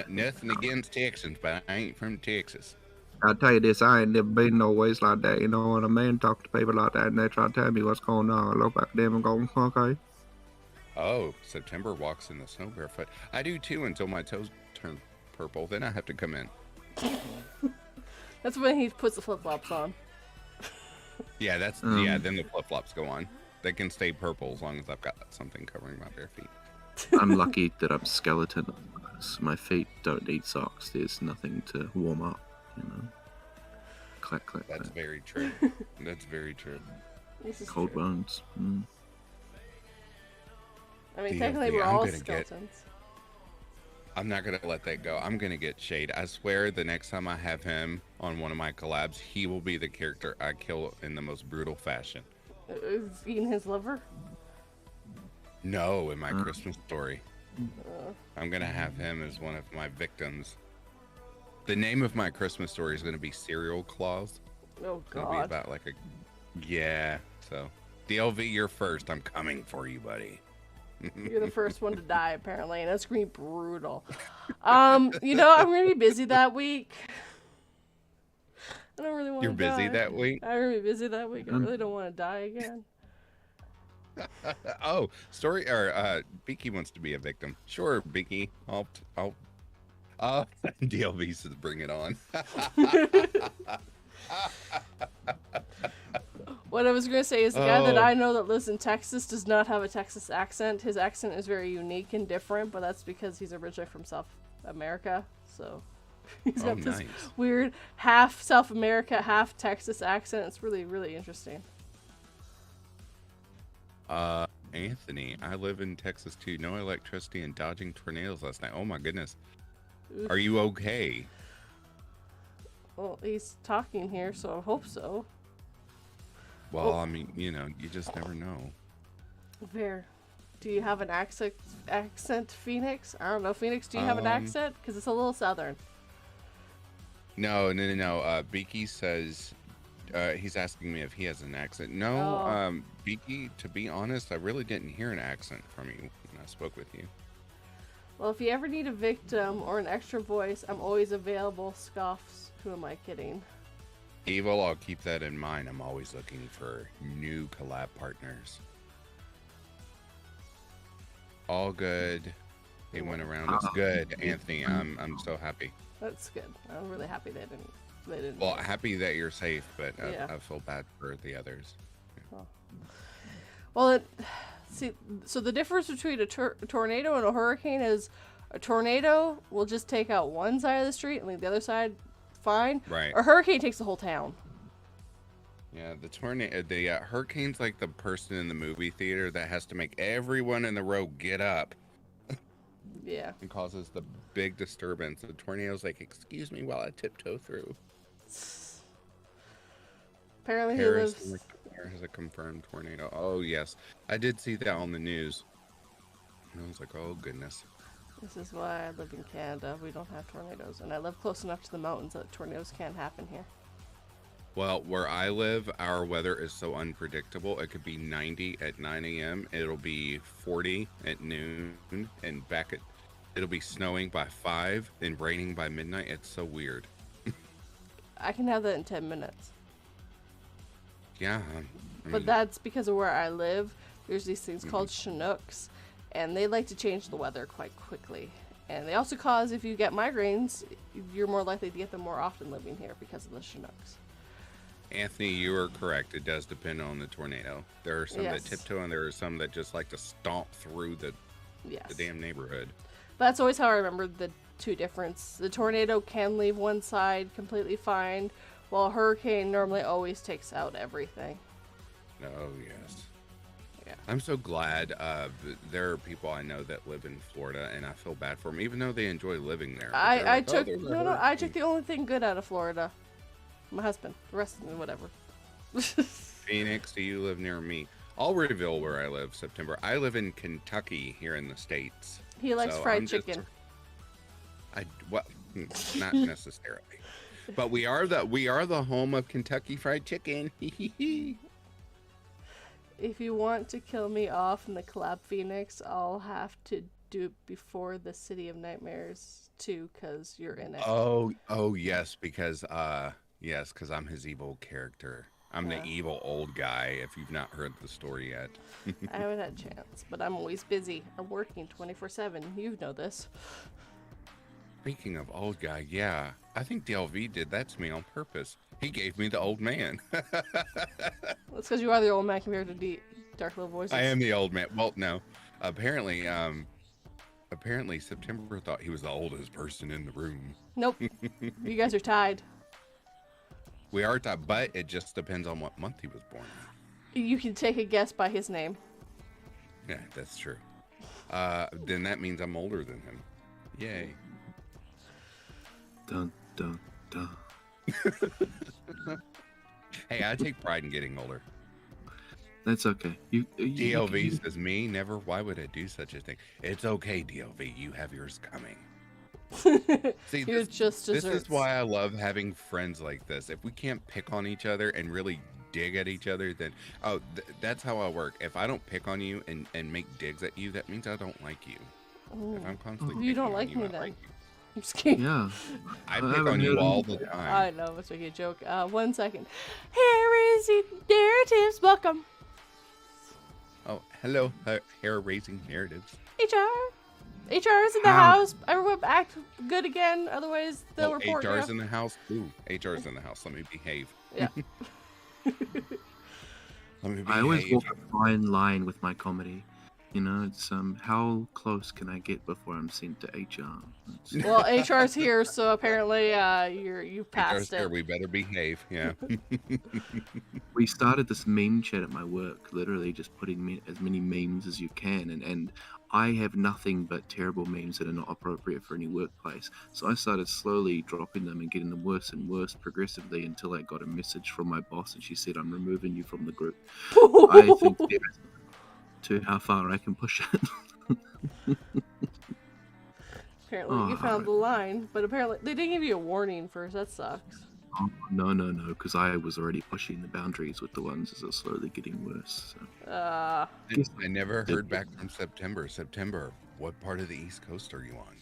Nothing against Texans, but I ain't from Texas. I'll tell you this, I ain't never been no ways like that, you know what I mean? Talk to people like that and they try to tell me what's going on. I look back at them and go, okay. Oh, September walks in the snow barefoot. I do too until my toes turn purple. Then I have to come in. That's when he puts the flip-flops on. Yeah, then the flip flops go on. They can stay purple as long as I've got something covering my bare feet. I'm lucky that I'm skeleton. My feet don't need socks. There's nothing to warm up, you know? Clack, clack, That's clack. very true. That's very true. This is Cold true. bones. Mm. I mean, DFV, technically, we're I'm all gonna get- skeletons. I'm not gonna let that go. I'm gonna get Shade. I swear the next time I have him on one of my collabs, he will be the character I kill in the most brutal fashion. Is eating his liver? No, in my Christmas story. I'm gonna have him as one of my victims. The name of my Christmas story is gonna be Cereal Claus. Oh, It's gonna be God. about like a yeah. So DLV, you're first. I'm coming for you, buddy. You're the first one to die, apparently, and it's gonna be brutal. You know, I'm gonna be busy that week. I don't really want to You're die. busy that week. I'm gonna be busy that week. I really don't want to die again. Oh, story or Beaky wants to be a victim. Sure, Beaky. I'll DLV says bring it on. What I was gonna say is the guy that Oh. I know that lives in Texas does not have a Texas accent. His accent is very unique and different, but that's because he's originally from South America. So he's got this Nice. weird half South America, half Texas accent. It's really, really interesting. Anthony, I live in Texas too. No electricity and dodging tornadoes last night. Oh my goodness. Oof. Are you okay? Well, he's talking here, so I hope so. Well, I mean, you just never know. There. Do you have an accent, Phoenix? I don't know, Phoenix. Do you have an accent? Because it's a little southern. No. Beaky says he's asking me if he has an accent. No, Oh. Beaky, to be honest, I really didn't hear an accent from you. I spoke with you. Well, if you ever need a victim or an extra voice, I'm always available. Scoffs. Who am I kidding? Evil, I'll keep that in mind. I'm always looking for new collab partners. All good. They went around us good, Anthony. I'm so happy. That's good. I'm really happy they didn't. Well, happy that you're safe, but Yeah. I feel bad for the others. Well, so the difference between a tornado and a hurricane is a tornado will just take out one side of the street and leave the other side fine. Right. A hurricane takes the whole town. Yeah, the hurricane's like the person in the movie theater that has to make everyone in the row get up. Yeah. And causes the big disturbance. The tornado's like, excuse me while I tiptoe through. Apparently he Paris lives. has a confirmed tornado. Oh, yes. I did see that on the news. And I was like, oh, goodness. This is why I live in Canada. We don't have tornadoes. And I live close enough to the mountains that tornadoes can't happen here. Well, where I live, our weather is so unpredictable. It could be 90 at 9 a.m. It'll be 40 at noon. And it'll be snowing by 5 and raining by midnight. It's so weird. I can have that in 10 minutes. Yeah. But that's because of where I live. There's these things called Chinooks, and they like to change the weather quite quickly. And they also cause, if you get migraines, you're more likely to get them more often living here because of the Chinooks. Anthony, you are correct. It does depend on the tornado. There are some Yes. that tiptoe, and there are some that just like to stomp through the damn neighborhood. That's always how I remember the two difference. The tornado can leave one side completely fine, while a hurricane normally always takes out everything. Oh, yes. Yeah. I'm so glad there are people I know that live in Florida, and I feel bad for them, even though they enjoy living there. I took the only thing good out of Florida. My husband. The rest of whatever. Phoenix, do you live near me? I'll reveal where I live, September. I live in Kentucky here in the States. He likes So fried chicken. Not necessarily. But we are the home of Kentucky Fried Chicken. If you want to kill me off in the collab Phoenix, I'll have to do it before the City of Nightmares too, because you're in it. Oh yes, because I'm his evil character. I'm the evil old guy, if you've not heard the story yet. I haven't had a chance, but I'm always busy. I'm working 24/7. You know this. Speaking of old guy, yeah, I think DLV did that to me on purpose. He gave me the old man. That's because you are the old man compared to Dark Little Voices. I am the old man. Well, no. Apparently September thought he was the oldest person in the room. Nope. You guys are tied. We are tied, but it just depends on what month he was born in. You can take a guess by his name. Yeah, that's true. Then that means I'm older than him. Yay. Dun, dun, dun. Hey, I take pride in getting older. That's okay. DLV says, me? Never. Why would I do such a thing? It's okay, DLV. You have yours coming. See, this is why I love having friends like this. If we can't pick on each other and really dig at each other, then that's how I work. If I don't pick on you and make digs at you, that means I don't like you. Ooh. If I'm constantly You don't like me then. I'm just kidding. Yeah. I pick on you all the time. I know, it's making a joke. 1 second. Here is the narratives. Welcome. Oh, hello, hair-raising narratives. HR is in the house. Everyone act good again, otherwise they'll report HR's you. in the house. Ooh, HR's in the house. Let me behave. Yeah. I always walk a fine line with my comedy. You know, it's how close can I get before I'm sent to HR? Well, HR's here, so apparently you passed HR's here. it. We better behave. Yeah. We started this meme chat at my work, literally just putting as many memes as you can, and I have nothing but terrible memes that are not appropriate for any workplace. So I started slowly dropping them and getting them worse and worse progressively until I got a message from my boss, and she said, "I'm removing you from the group." I think that's to how far I can push it. Apparently you found the line, but apparently they didn't give you a warning first. That sucks. Oh, no, because I was already pushing the boundaries with the ones that are slowly getting worse. So. Guess I never the heard back from September. September, what part of the East Coast are you on?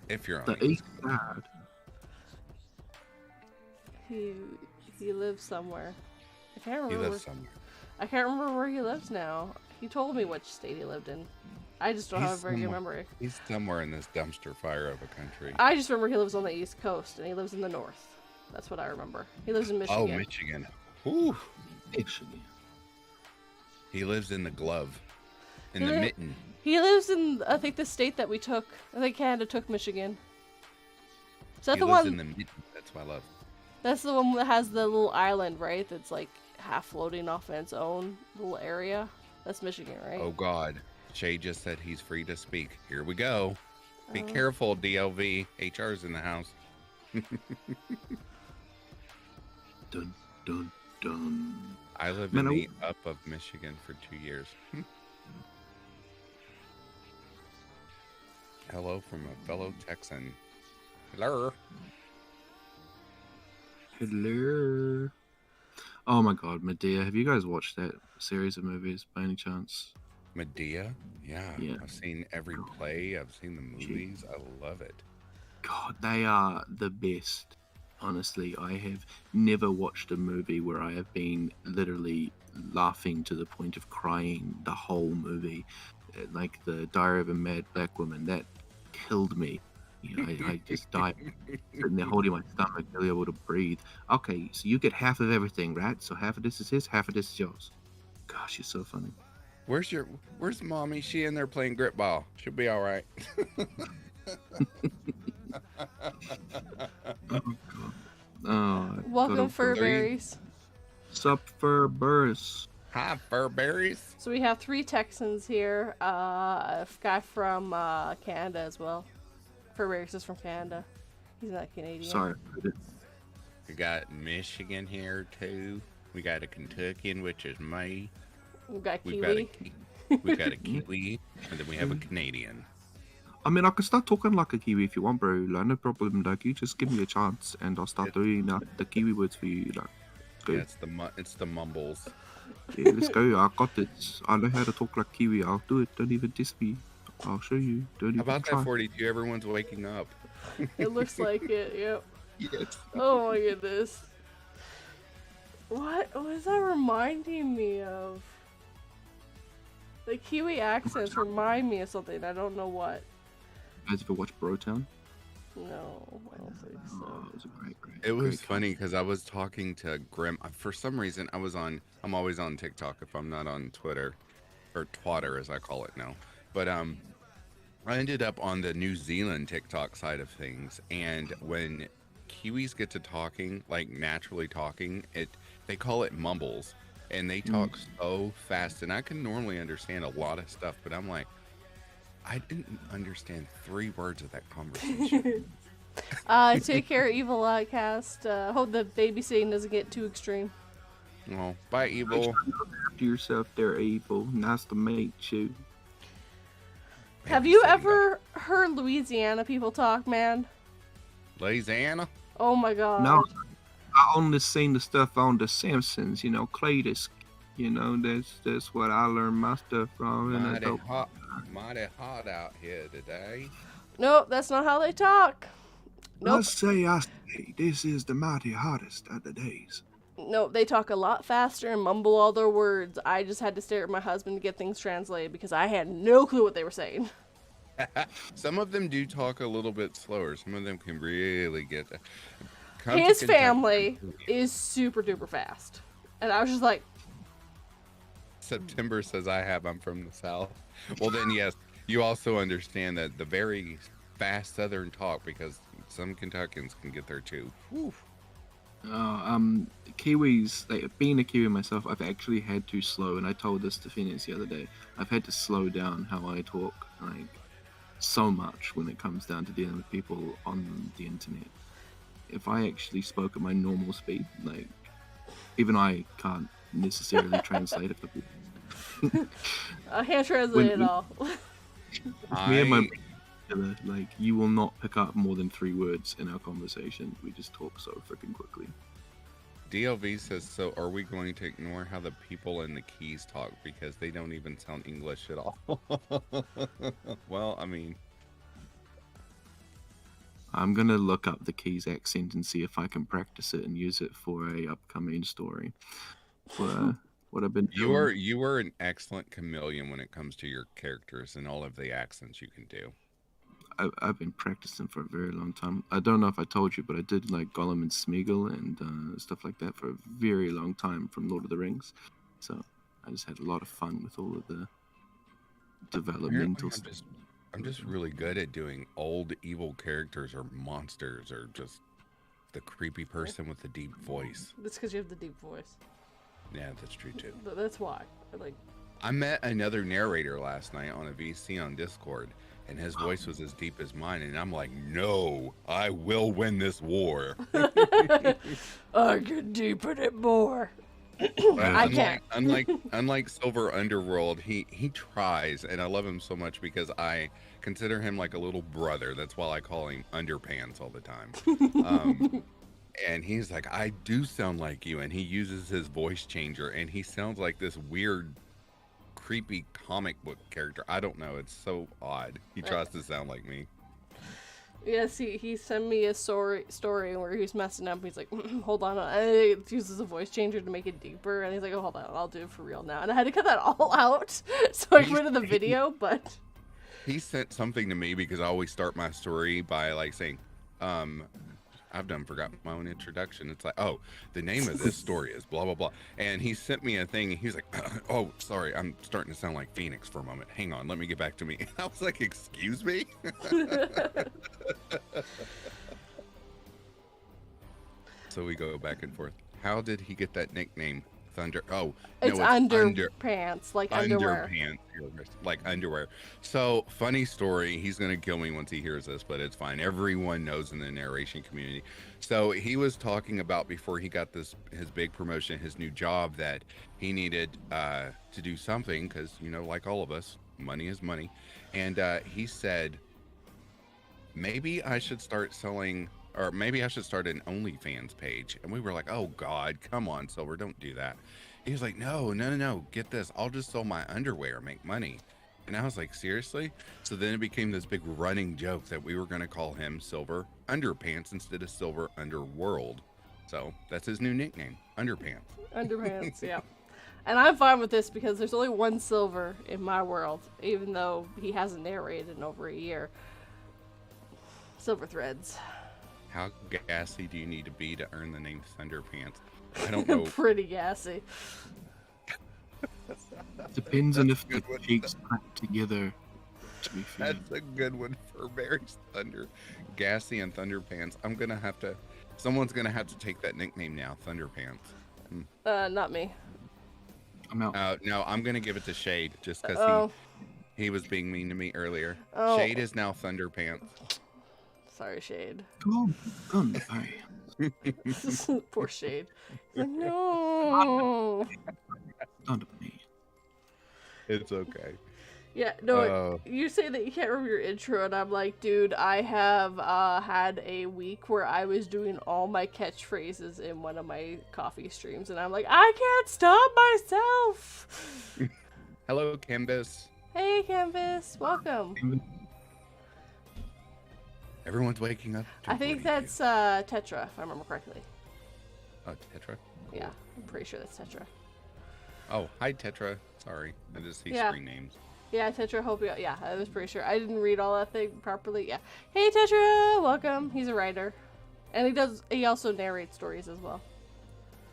If you're on the the East east Coast. side. He he lives somewhere. I can't He remember. lives somewhere. I can't remember where he lives now. He told me which state he lived in. I just don't have a very good memory. He's somewhere in this dumpster fire of a country. I just remember he lives on the East Coast and he lives in the North. That's what I remember. He lives in Michigan. Oh, Michigan. Whew. Actually, He lives in the glove. In He the li- mitten. He lives in, I think, the state that we took. I think Canada took Michigan. Is that He the lives one? in the mitten. That's my love. That's the one that has the little island, right? That's like half floating off in its own little area. That's Michigan, right? Oh, God. Shay just said he's free to speak. Here we go. Be Oh. careful, DLV. HR's in the house. dun dun dun. I lived Man, in I the up of Michigan for 2 years. Hello from a fellow Texan. Hello. Hello. Oh my God, Medea! Have you guys watched that series of movies by any chance? Medea? Yeah. Yeah. I've seen every play. I've seen the movies. I love it. God, they are the best. Honestly, I have never watched a movie where I have been literally laughing to the point of crying the whole movie. Like the Diary of a Mad Black Woman, that killed me. You know, I just died sitting there holding my stomach, barely able to breathe. Okay, so you get half of everything, right? So half of this is his, half of this is yours. Gosh, you're so funny. Where's mommy? She in there playing grip ball. She'll be all right. Oh, God. Oh, Welcome, Furberries. Sup, Furburris. Hi, Furberries. So we have 3 Texans here. A guy from Canada as well. Furberries is from Canada. He's not Canadian. Sorry. We got Michigan here too. We got a Kentuckian, which is me. We've got We've Kiwi. we've got a Kiwi, and then we have a Canadian. I mean, I can start talking like a Kiwi if you want, bro. Like, no problem. Like, you just give me a chance, and I'll start doing the Kiwi words for you. Like, let's go. Yeah, it's the mumbles. Yeah, let's go. I got this. I know how to talk like Kiwi. I'll do it. Don't even diss me. I'll show you. Don't even How about try. that 42? Everyone's waking up. It looks like it, yep. Yes. Oh my goodness. What was that reminding me of? The Kiwi accents remind me of something. I don't know what. You guys ever watch Brotown? No, I don't think Oh, so. it was a great. It was great funny because I was talking to Grim. For some reason, I'm always on TikTok if I'm not on Twitter, or Twatter as I call it now. But I ended up on the New Zealand TikTok side of things, and when Kiwis get to talking, like naturally talking, they call it mumbles, and they talk so fast, and I can normally understand a lot of stuff, but I'm like, I didn't understand 3 words of that conversation. Take care, Evil Outcast. Hope the babysitting doesn't get too extreme. Oh, bye, Evil. After yourself, there, Evil. Nice to meet you. Have you ever heard Louisiana people talk, man? Louisiana? Oh my god. No, I only seen the stuff on the Simpsons. You know, Cletus. You know, that's what I learned my stuff from. And Mighty hot out here today. Nope, that's not how they talk. Nope. Let's say I say this is the mighty hottest of the days. Nope, they talk a lot faster and mumble all their words. I just had to stare at my husband to get things translated because I had no clue what they were saying. Some of them do talk a little bit slower. Some of them can really get that. His family is super duper fast. And I was just like, September says I'm from the South. Well, then, yes, you also understand that the very fast Southern talk, because some Kentuckians can get there too. Whew. Kiwis, like, being a Kiwi myself, I've actually had to slow, and I told this to Phineas the other day, I've had to slow down how I talk, like, so much when it comes down to dealing with people on the internet. If I actually spoke at my normal speed, like, even I can't necessarily translate it for people. I can't translate it all. Me and my other. Like, you will not pick up more than 3 words in our conversation. We just talk so freaking quickly. DLV says, so are we going to ignore how the people in the keys talk because they don't even sound English at all? Well, I mean... I'm going to look up the keys accent and see if I can practice it and use it for a upcoming story. For what I've been doing. You are an excellent chameleon when it comes to your characters and all of the accents you can do. I've been practicing for a very long time. I don't know if I told you, but I did like Gollum and Smeagol and stuff like that for a very long time from Lord of the Rings. So I just had a lot of fun with all of the developmental stuff. I'm just really good at doing old evil characters or monsters or just the creepy person with the deep voice. That's because you have the deep voice. Yeah, that's true too. That's why. I met another narrator last night on a VC on Discord, and his voice was as deep as mine, and I'm like, no, I will win this war. I can deepen it more. I can't. Unlike Silver Underworld, he tries, and I love him so much because I consider him like a little brother. That's why I call him Underpants all the time. And he's like, I do sound like you, and he uses his voice changer, and he sounds like this weird, creepy comic book character. I don't know. It's so odd. He tries to sound like me. Yes, he sent me a story where he's messing up. He's like, hold on. And it uses a voice changer to make it deeper. And he's like, oh, hold on. I'll do it for real now. And I had to cut that all out. So I rid of the video, but... He sent something to me because I always start my story by like saying, I've forgotten my own introduction. It's like, oh, the name of this story is blah, blah, blah. And he sent me a thing, and he's like, oh, sorry, I'm starting to sound like Phoenix for a moment. Hang on, let me get back to me. And I was like, excuse me? So we go back and forth. How did he get that nickname? Thunder. Oh, no, it's underpants, like underwear. Underpants, like underwear. So, funny story. He's going to kill me once he hears this, but it's fine. Everyone knows in the narration community. So, he was talking about before he got his big promotion, his new job, that he needed to do something because, you know, like all of us, money is money. And he said, maybe I should start selling... Or maybe I should start an OnlyFans page. And we were like, oh, God, come on, Silver, don't do that. He was like, no, get this. I'll just sell my underwear, make money. And I was like, seriously? So then it became this big running joke that we were going to call him Silver Underpants instead of Silver Underworld. So that's his new nickname, Underpants. Underpants, yeah. And I'm fine with this because there's only one Silver in my world, even though he hasn't narrated in over a year. Silver Threads. How gassy do you need to be to earn the name Thunderpants? I don't know. Pretty gassy. Depends on if the cheeks crack together. To be fair. That's a good one for Mary's Thunder. Gassy and Thunderpants. Someone's gonna have to take that nickname now, Thunderpants. Not me. I'm out. No, I'm gonna give it to Shade just because he was being mean to me earlier. Shade is now Thunderpants. Sorry, Shade. Come on, bye. Poor Shade. Like, no. It's okay. Yeah, no, you say that you can't remember your intro, and I'm like, dude, I have had a week where I was doing all my catchphrases in one of my coffee streams, and I'm like, I can't stop myself. Hello, Canvas. Hey, Canvas. Welcome. Everyone's waking up. I think that's Tetra, if I remember correctly. Oh, Tetra? Cool. Yeah, I'm pretty sure that's Tetra. Oh, hi, Tetra. Sorry, I just see screen names. Yeah, Tetra, hope you... Yeah, I was pretty sure. I didn't read all that thing properly. Yeah. Hey, Tetra! Welcome. He's a writer. And he also narrates stories as well.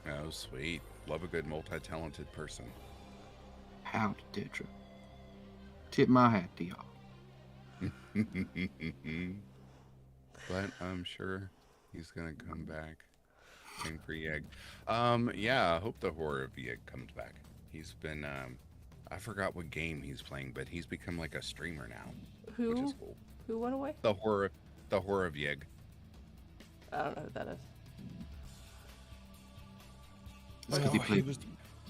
Oh, sweet. Love a good multi-talented person. Howdy, Tetra. Tip my hat to y'all. But I'm sure he's gonna come back. Same for Yeg. Yeah, I hope the horror of Yeg comes back. He's been I forgot what game he's playing, but he's become like a streamer now. Who? Which is cool. Who went away? The horror of Yeg. I don't know who that is. It's because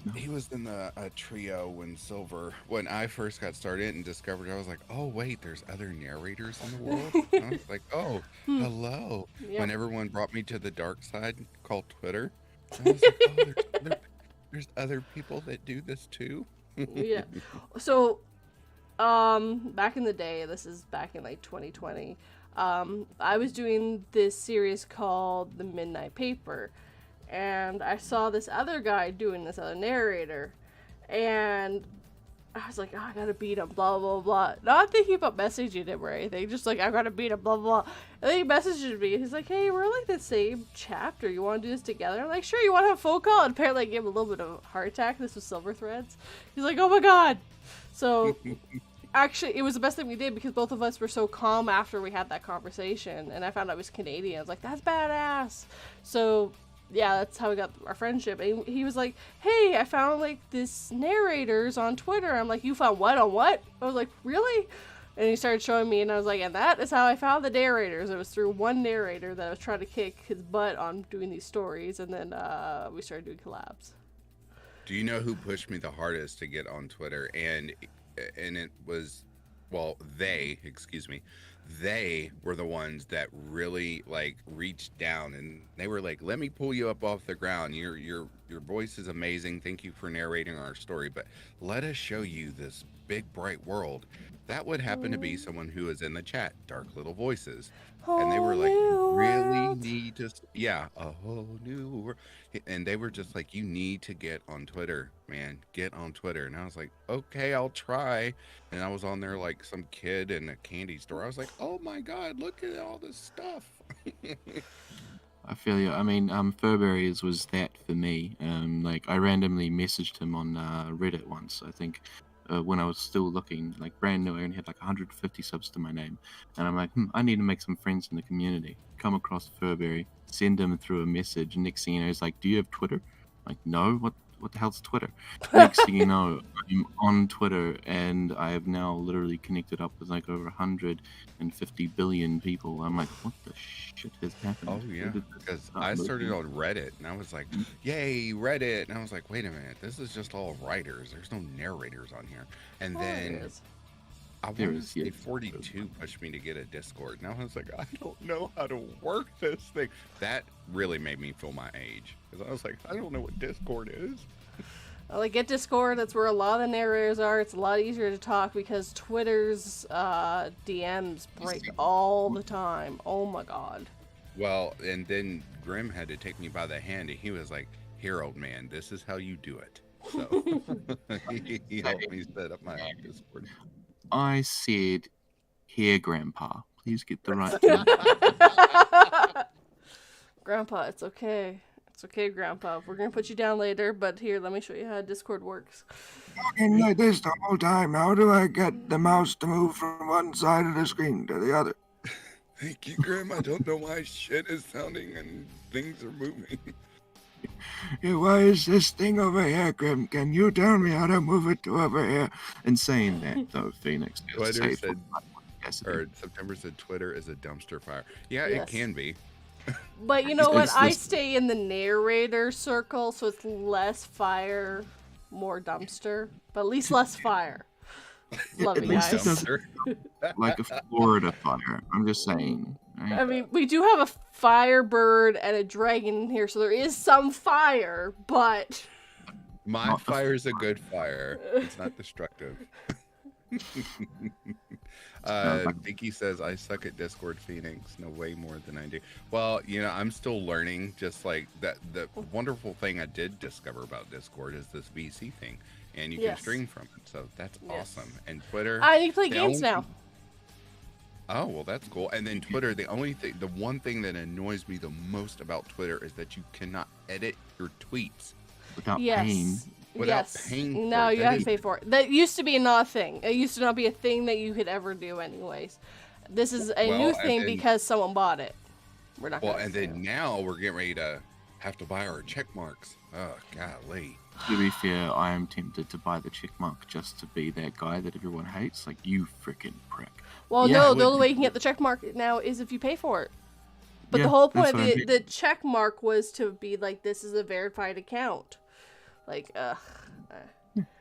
he He was in the trio when I first got started and discovered. I was like, oh wait, there's other narrators in the world. And I was like, oh, hello. Yeah. When everyone brought me to the dark side called Twitter, I was like, oh, there's other people that do this too. Yeah. So, back in the day, this is back in like 2020, I was doing this series called The Midnight Paper, and I saw this other guy doing this other narrator, and I was like, oh, I gotta beat him, blah, blah, blah. Not thinking about messaging him or anything, just like, I gotta beat him, blah, blah. And then he messages me, and he's like, hey, we're like the same chapter, you wanna do this together? I'm like, sure, you wanna have a phone call? And apparently I gave him a little bit of a heart attack. This was Silver Threads. He's like, oh my god. So, actually, it was the best thing we did because both of us were so calm after we had that conversation, and I found out I was Canadian. I was like, that's badass. So, yeah, that's how we got our friendship. And he was like, hey, I found like this narrators on Twitter. I'm like, you found what on what? I was like, really? And he started showing me, and I was like, and that is how I found the narrators. It was through one narrator that I was trying to kick his butt on doing these stories, and then we started doing collabs. Do you know who pushed me the hardest to get on Twitter? And it was, well, they were the ones that really like reached down, and they were like, let me pull you up off the ground. Your voice is amazing. Thank you for narrating our story, but let us show you this big bright world. That would happen to be someone who is in the chat, Dark Little Voices. And they were like, you really need to, a whole new world. And they were just like, you need to get on Twitter, man, get on Twitter. And I was like, okay, I'll try. And I was on there like some kid in a candy store. I was like, oh my God, look at all this stuff. I feel you. I mean, Furberries was that for me. Like I randomly messaged him on Reddit once, I think. When I was still looking, like brand new, I only had like 150 subs to my name. And I'm like, I need to make some friends in the community. Come across Furberry, send him through a message. Next thing you know, he's like, do you have Twitter? I'm like, no, what the hell's Twitter? Next thing you know, I'm on Twitter, and I have now literally connected up with like over 150 billion people. I'm like, what the shit has happened? Oh yeah, because I started on Reddit, and I was like, yay, Reddit. And I was like, wait a minute, this is just all writers. There's no narrators on here. And then I want to say 42 pushed me to get a Discord. And I was like, I don't know how to work this thing. That really made me feel my age. Because I was like, I don't know what Discord is. Like, get Discord. That's where a lot of the narrators are. It's a lot easier to talk because Twitter's DMs break all the time. Oh my god. Well, and then Grimm had to take me by the hand, and he was like, here, old man, this is how you do it. So he helped me set up my Discord. I said, here, Grandpa, please get the right Grandpa, it's okay. It's okay, Grandpa. We're gonna put you down later, but here, let me show you how Discord works. Talking like this the whole time. How do I get the mouse to move from one side of the screen to the other? Thank you, Grimm. I don't know why shit is sounding and things are moving. Yeah, why is this thing over here, Grimm? Can you tell me how to move it to over here? And saying that, though, Phoenix. Twitter said, or September said, Twitter is a dumpster fire. Yeah, yes. It can be. But you know what? I stay in the narrator circle, so it's less fire, more dumpster, but at least less fire. Love you guys. Like a Florida fire. I'm just saying. Right? I mean, we do have a firebird and a dragon in here, so there is some fire, but... My fire is a good fire. It's not destructive. Vicky says, I suck at Discord, Phoenix. No, way more than I do. Well, you know, I'm still learning. Just like that, the wonderful thing I did discover about Discord is this VC thing, and you can stream from it. So that's awesome. And Twitter, I need to play games now. Oh, well, that's cool. And then Twitter, the one thing that annoys me the most about Twitter is that you cannot edit your tweets without paying. Without paying. No, you have to pay for it. That used to be not a thing. It used to not be a thing that you could ever do anyways. This is a new thing because someone bought it. We're not and then now we're getting ready to have to buy our check marks. Oh, golly. To be fair, I am tempted to buy the check mark just to be that guy that everyone hates. Like, you freaking prick. Well, no, the only way you can get the check mark now is if you pay for it. But the whole point of the check mark was to be like, this is a verified account. Like,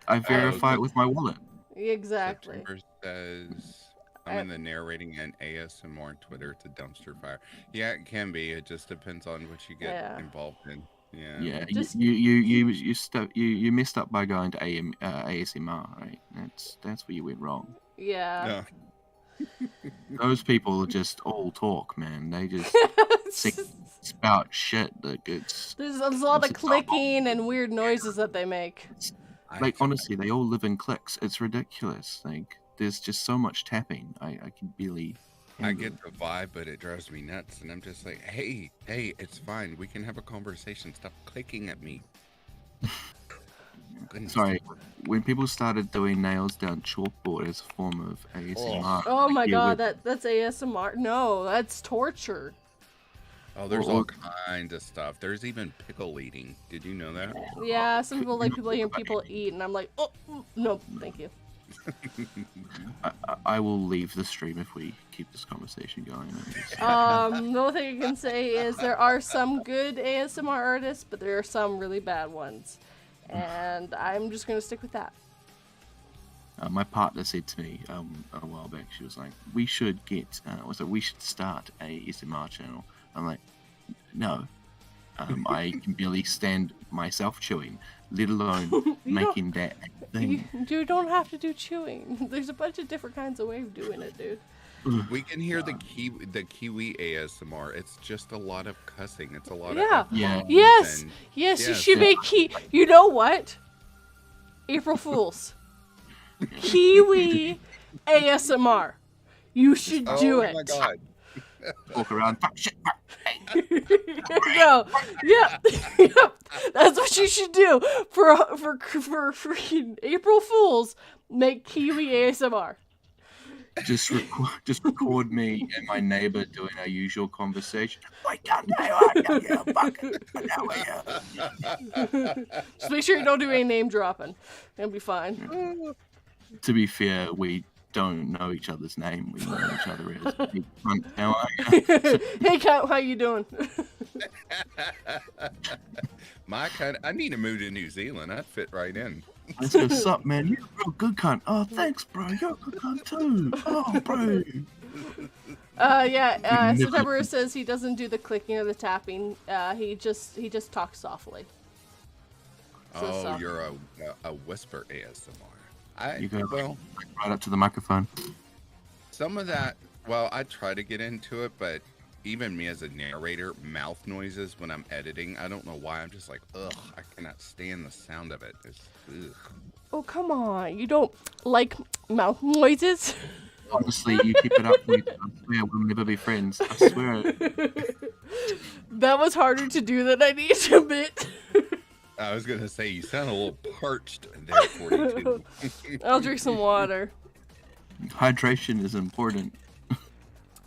I verify it with my wallet. exactly. September says, I'm in the narrating and ASMR Twitter to dumpster fire. Yeah, it can be. It just depends on what you get involved in. Yeah. Yeah, Just- you messed up by going to ASMR, right? That's where you went wrong. Yeah. No. Those people just all talk, man. They just spout shit that gets. There's a lot of clicking and weird noises that they make. Like honestly, they all live in cliques. It's ridiculous. Like there's just so much tapping. I can barely. I get the vibe, but it drives me nuts, and I'm just like, hey, it's fine. We can have a conversation. Stop clicking at me. Goodness. Sorry, when people started doing nails down chalkboard as a form of ASMR. Oh my god, that's ASMR. No, that's torture. Oh, there's all kinds of stuff. There's even pickle eating. Did you know that? Yeah, some people like hearing people eat, and I'm like, oh, no, thank you. I will leave the stream if we keep this conversation going. The only thing I can say is there are some good ASMR artists, but there are some really bad ones. And I'm just going to stick with that. My partner said to me a while back, she was like, we should we should start a ASMR channel. I'm like, no. I can barely stand myself chewing, let alone making that thing. You don't have to do chewing. There's a bunch of different kinds of ways of doing it, dude. We can hear the Kiwi ASMR. It's just a lot of cussing. It's a lot of Yes, you should make You know what? April Fools. Kiwi ASMR. You should do it. Oh my god. Walk around. Fuck shit. No. Yep. That's what you should do for freaking April Fools. Make Kiwi ASMR. Just record me and my neighbor doing our usual conversation. Just make sure you don't do any name dropping. It'll be fine. To be fair, we don't know each other's name. We know each other as hey, cunt, how are you? Hey, Count, how you doing? I need to move to New Zealand. I'd fit right in. Let's go, sup, man? You're a real good cunt. Oh, thanks, bro. You're a good cunt too. Oh, bro. September says he doesn't do the clicking or the tapping. He just talks softly. So you're a whisper ASMR. You go right up to the microphone. Some of that, well, I try to get into it, but even me as a narrator, mouth noises when I'm editing, I don't know why. I'm just like, ugh, I cannot stand the sound of it. Ugh. Oh, come on. You don't like mouth noises? Honestly, you keep it up. I swear we'll never be friends. I swear. That was harder to do than I need to admit. I was going to say, you sound a little parched there, 42. I'll drink some water. Hydration is important.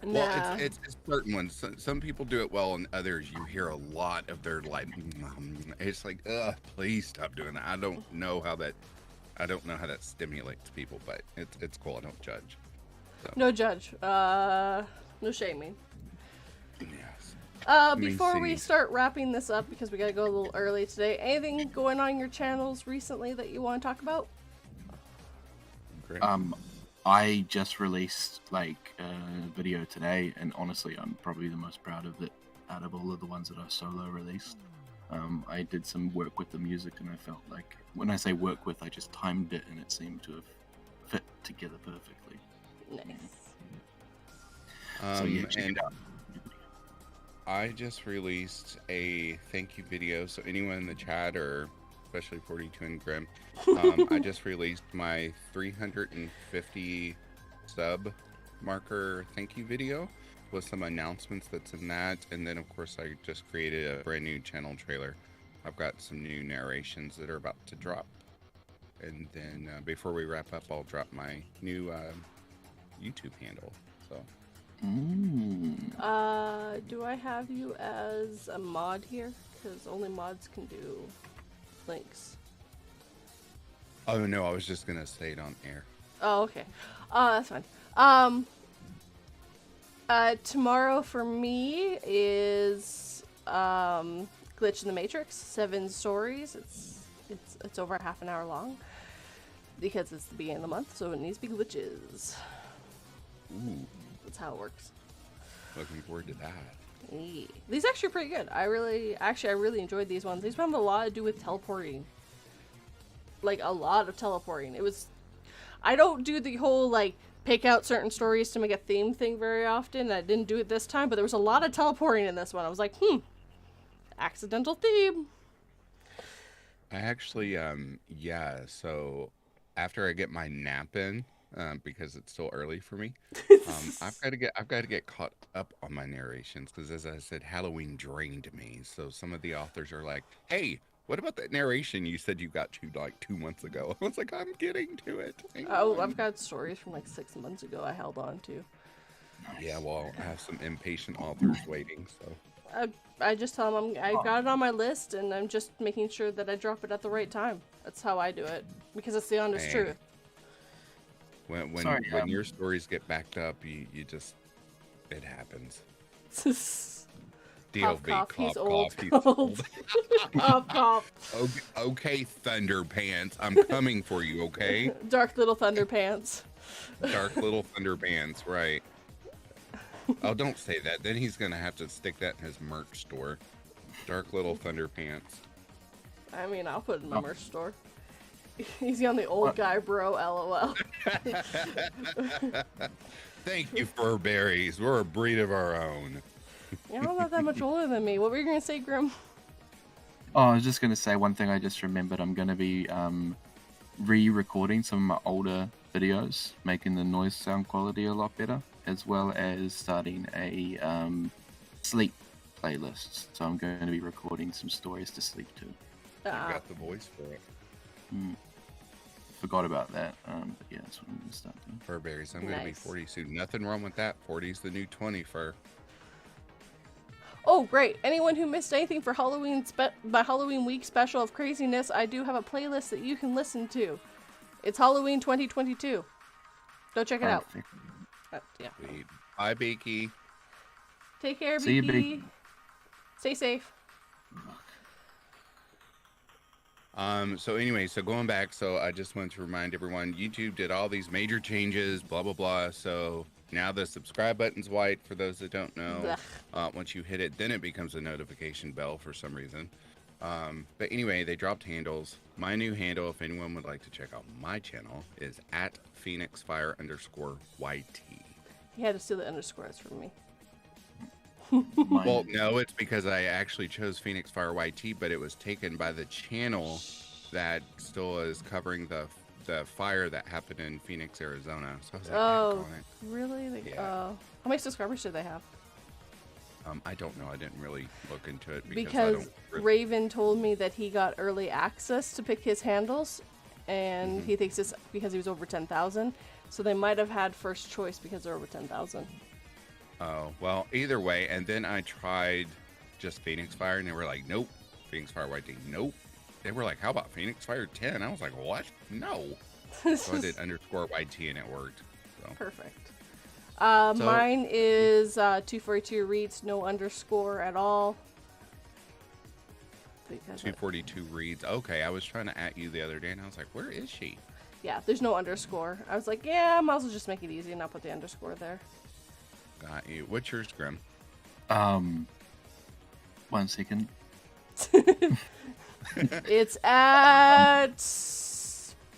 Well, it's certain ones. Some people do it well, and others you hear a lot of their like. It's like, please stop doing that. I don't know how that stimulates people, but it's cool. I don't judge. So. No judge. No shaming. Yes. Before we start wrapping this up, because we gotta go a little early today, anything going on your channels recently that you want to talk about? Great. I just released a video today, and honestly, I'm probably the most proud of it out of all of the ones that I've solo released. I did some work with the music, and I felt like when I say work with, I just timed it, and it seemed to have fit together perfectly. Nice. So yeah, and I just released a thank you video. So anyone in the chat, or especially 42 and Grimm, I just released my 350 sub marker thank you video with some announcements that's in that. And then of course I just created a brand new channel trailer. I've got some new narrations that are about to drop. And then before we wrap up, I'll drop my new YouTube handle. So. Do I have you as a mod here? Because only mods can do links. Oh no, I was just gonna say it on air. Oh, okay. That's fine. Tomorrow for me is Glitch in the Matrix, 7 stories. It's It's over half an hour long because it's the beginning of the month, so it needs to be glitches. Ooh, That's how it works. looking forward to that. Yeah. These actually are pretty good. I really enjoyed these ones. These have a lot to do with teleporting. Like, a lot of teleporting. I don't do the whole, like, pick out certain stories to make a theme thing very often. I didn't do it this time, but there was a lot of teleporting in this one. I was like, accidental theme. I actually, yeah, so after I get my nap in, because it's still early for me, I've got to get caught up on my narrations because, as I said, Halloween drained me. So some of the authors are like, "Hey, what about that narration you said you got to like 2 months ago?" I was like, "I'm getting to it." Hang Oh, on." I've got stories from like 6 months ago I held on to. Yeah, well, I have some impatient authors waiting, so. I just tell them I got it on my list, and I'm just making sure that I drop it at the right time. That's how I do it, because it's the honest Hey. truth. When your stories get backed up, you just, it happens. DLB, Cough, he's old. he's old. Cough, cough. Okay, Thunderpants, I'm coming for you, okay? Dark little thunder pants. Dark little Thunderpants, right. Oh, don't say that. Then he's going to have to stick that in his merch store. Dark little Thunderpants. I mean, I'll put it in my merch store. He's the only old guy, bro, LOL. Thank you, Furberries. We're a breed of our own. You're not that much older than me. What were you going to say, Grim? Oh, I was just going to say one thing I just remembered. I'm going to be re-recording some of my older videos, making the noise sound quality a lot better, as well as starting a sleep playlist. So I'm going to be recording some stories to sleep to. You got the voice for it. Forgot about that, but yeah, that's what I'm going to start doing. Furberries, I'm going to be 40 soon. Nothing wrong with that. 40's the new 20 fur. Oh, great. Anyone who missed anything for my Halloween week special of craziness, I do have a playlist that you can listen to. It's Halloween 2022. Go check it out. Yeah. Bye, Beaky. Take care, See you, Beaky. Stay safe. So anyway, so going back, so I just want to remind everyone, YouTube did all these major changes, blah, blah, blah. So now the subscribe button's white for those that don't know. Once you hit it, then it becomes a notification bell for some reason. But anyway, they dropped handles. My new handle, if anyone would like to check out my channel, is at @PhoenixFire_YT. You had to steal the underscores from me. Well, no, it's because I actually chose Phoenix Fire YT, but it was taken by the channel that still is covering the fire that happened in Phoenix, Arizona. So I was like, oh, really? Yeah. How many subscribers do they have? I don't know. I didn't really look into it because Raven told me that he got early access to pick his handles, and he thinks it's because he was over 10,000. So they might have had first choice because they're over 10,000. Oh, well, either way. And then I tried just Phoenix Fire, and they were like, nope. Phoenix Fire YT, nope. They were like, how about Phoenix Fire 10? I was like, what? No. So I did _YT, and it worked. So. Perfect. Mine is 242 reads, no underscore at all. 242 reads. Okay, I was trying to @ you the other day, and I was like, where is she? Yeah, there's no underscore. I was like, yeah, I might as well just make it easy and not put the underscore there. Got you. What's yours, Grim? 1 second. It's at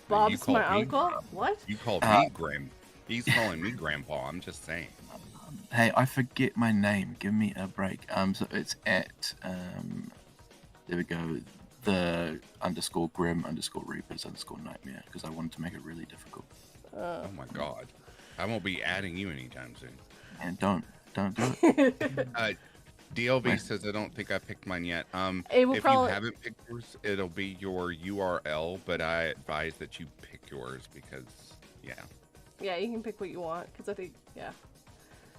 Bob's my uncle. Grim. What? You called me Grim. He's calling me Grandpa. I'm just saying. Hey, I forget my name. Give me a break. So it's at there we go. The _Grim_Reapers_Nightmare, because I wanted to make it really difficult. Oh my God. I won't be adding you anytime soon. And don't do it. DLB says I don't think I picked mine yet. If you haven't picked yours, it'll be your URL, but I advise that you pick yours because, yeah. Yeah, you can pick what you want, because I think, yeah,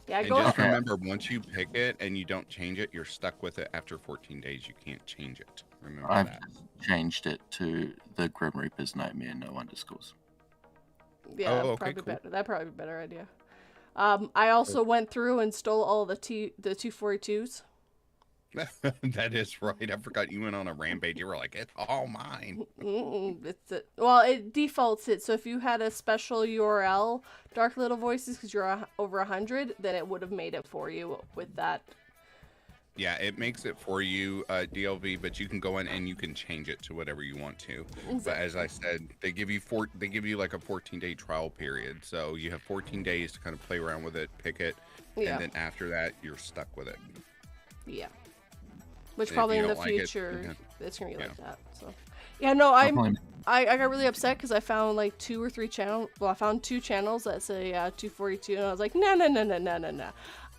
and go just ahead. remember, once you pick it and you don't change it, you're stuck with it after 14 days. You can't change it. Remember I've that. changed it to the Grim Reaper's Nightmare, no underscores. Yeah, okay, probably cool. better. That'd probably be a better idea. I also went through and stole all the 242s. That is right. I forgot you went on a rampage. You were like, it's all mine. Well, it defaults it. So if you had a special URL, Dark Little Voices, because you're over 100, then it would have made it for you with that. Yeah, it makes it for you, DLV, but you can go in and you can change it to whatever you want to. Exactly. But as I said, they give you like a 14-day trial period. So you have 14 days to kind of play around with it, pick it, and then after that, you're stuck with it. Yeah. Which If probably you in the don't like it, future, it's gonna be yeah. like that. So, yeah, no, I Definitely. got really upset because I found like 2 or 3 channels. Well, I found 2 channels that say 242, and I was like, no.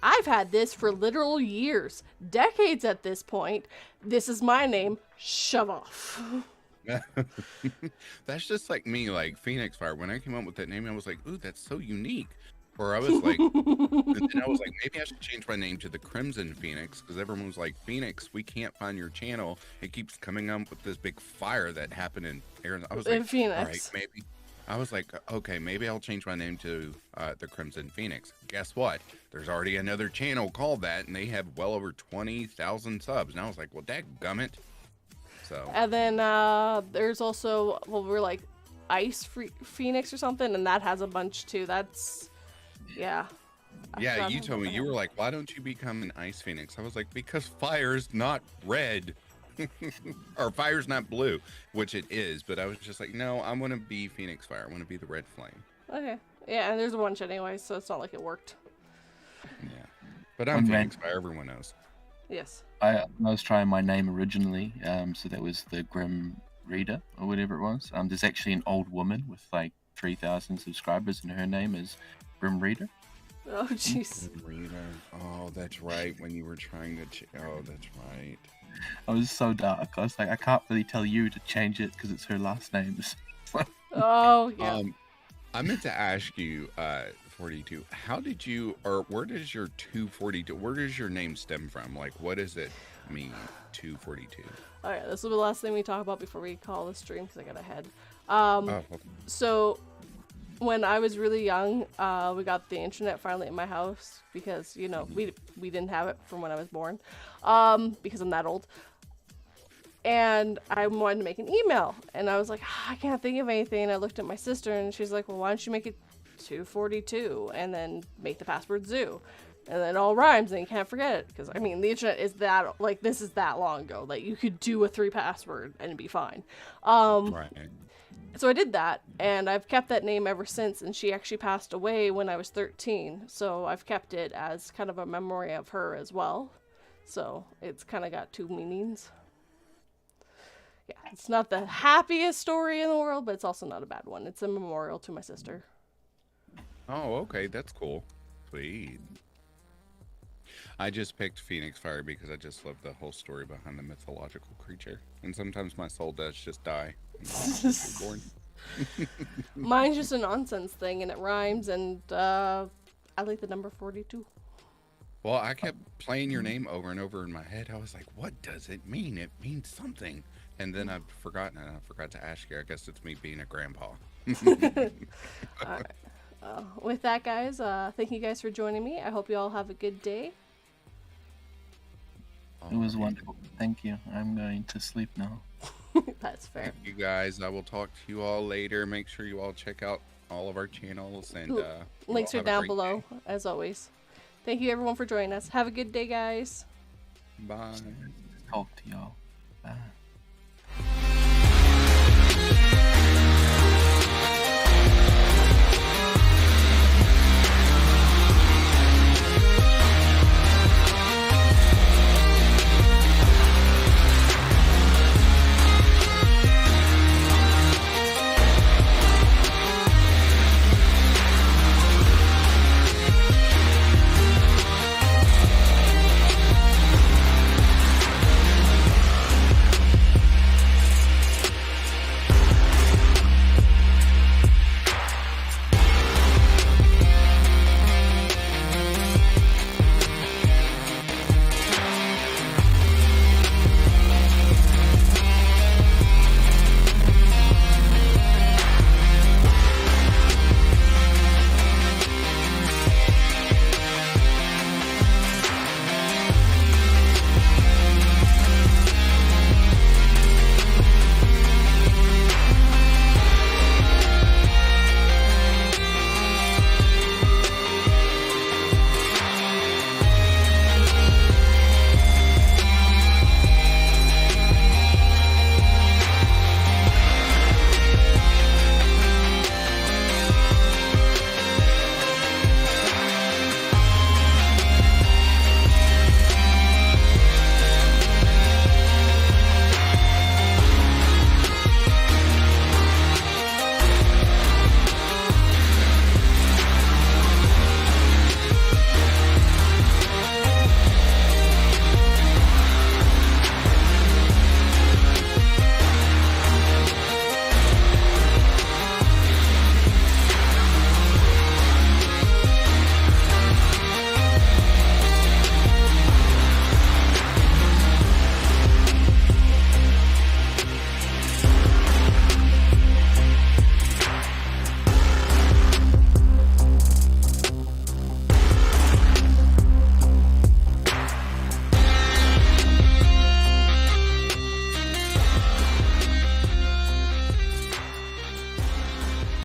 I've had this for literal years, decades at this point. This is my name. Shove off. That's just like me, like Phoenix Fire. When I came up with that name, I was like, ooh, that's so unique. Or I was like, and then I was like, maybe I should change my name to the Crimson Phoenix, because everyone was like, Phoenix, we can't find your channel. It keeps coming up with this big fire that happened in Arizona. I was like, Phoenix. all right, maybe. I was like, okay, maybe I'll change my name to the Crimson Phoenix. Guess what? There's already another channel called that, and they have well over 20,000 subs. And I was like, well, dadgummit. So. And then there's also, well, we're like Ice Phoenix or something, and that has a bunch too. That's, yeah. Yeah, you told me, you were like, why don't you become an Ice Phoenix? I was like, because fire's not red. Or fire's not blue, which it is, but I was just like, no, I want to be Phoenix Fire. I want to be the red flame. Okay. Yeah, and there's a bunch anyway, so it's not like it worked. Yeah. But I'm Phoenix Fire, everyone knows. Yes. I was trying my name originally, so that was the Grim Reader or whatever it was. There's actually an old woman with like 3,000 subscribers, and her name is Grim Reader. Oh, jeez. Reader. Oh, that's right. When you were trying to, oh, that's right. I was so dark. I was like, I can't really tell you to change it because it's her last name. Oh, yeah. I meant to ask you, 42, how did you, or where does your 242, where does your name stem from? Like, what does it mean, 242? All right, this will be the last thing we talk about before we call the stream because I got ahead. Okay. So when I was really young, we got the internet finally at my house because, you know, we didn't have it from when I was born, because I'm that old. And I wanted to make an email, and I was like, I can't think of anything. And I looked at my sister, and she's like, well, why don't you make it 242 and then make the password zoo, and then it all rhymes and you can't forget it, because I mean the internet is that, like, this is that long ago, like you could do a 3 password and it'd be fine. Right. So I did that, and I've kept that name ever since, and she actually passed away when I was 13, so I've kept it as kind of a memory of her as well. So it's kind of got 2 meanings. Yeah, it's not the happiest story in the world, but it's also not a bad one. It's a memorial to my sister. Oh, okay, that's cool. Sweet. I just picked Phoenix Fire because I just love the whole story behind the mythological creature. And sometimes my soul does just die. Born. Mine's just a nonsense thing, and it rhymes, and I like the number 42. Well, I kept playing your name over and over in my head. I was like, what does it mean? It means something. And then I've forgotten, and I forgot to ask you. I guess it's me being a grandpa. All right. With that, guys, thank you guys for joining me. I hope you all have a good day. It was wonderful. Thank you. I'm going to sleep now. That's fair. Thank you guys. I will talk to you all later. Make sure you all check out all of our channels, and links are down below, as always. Thank you everyone for joining us. Have a good day, guys. Bye. Talk to y'all. Bye.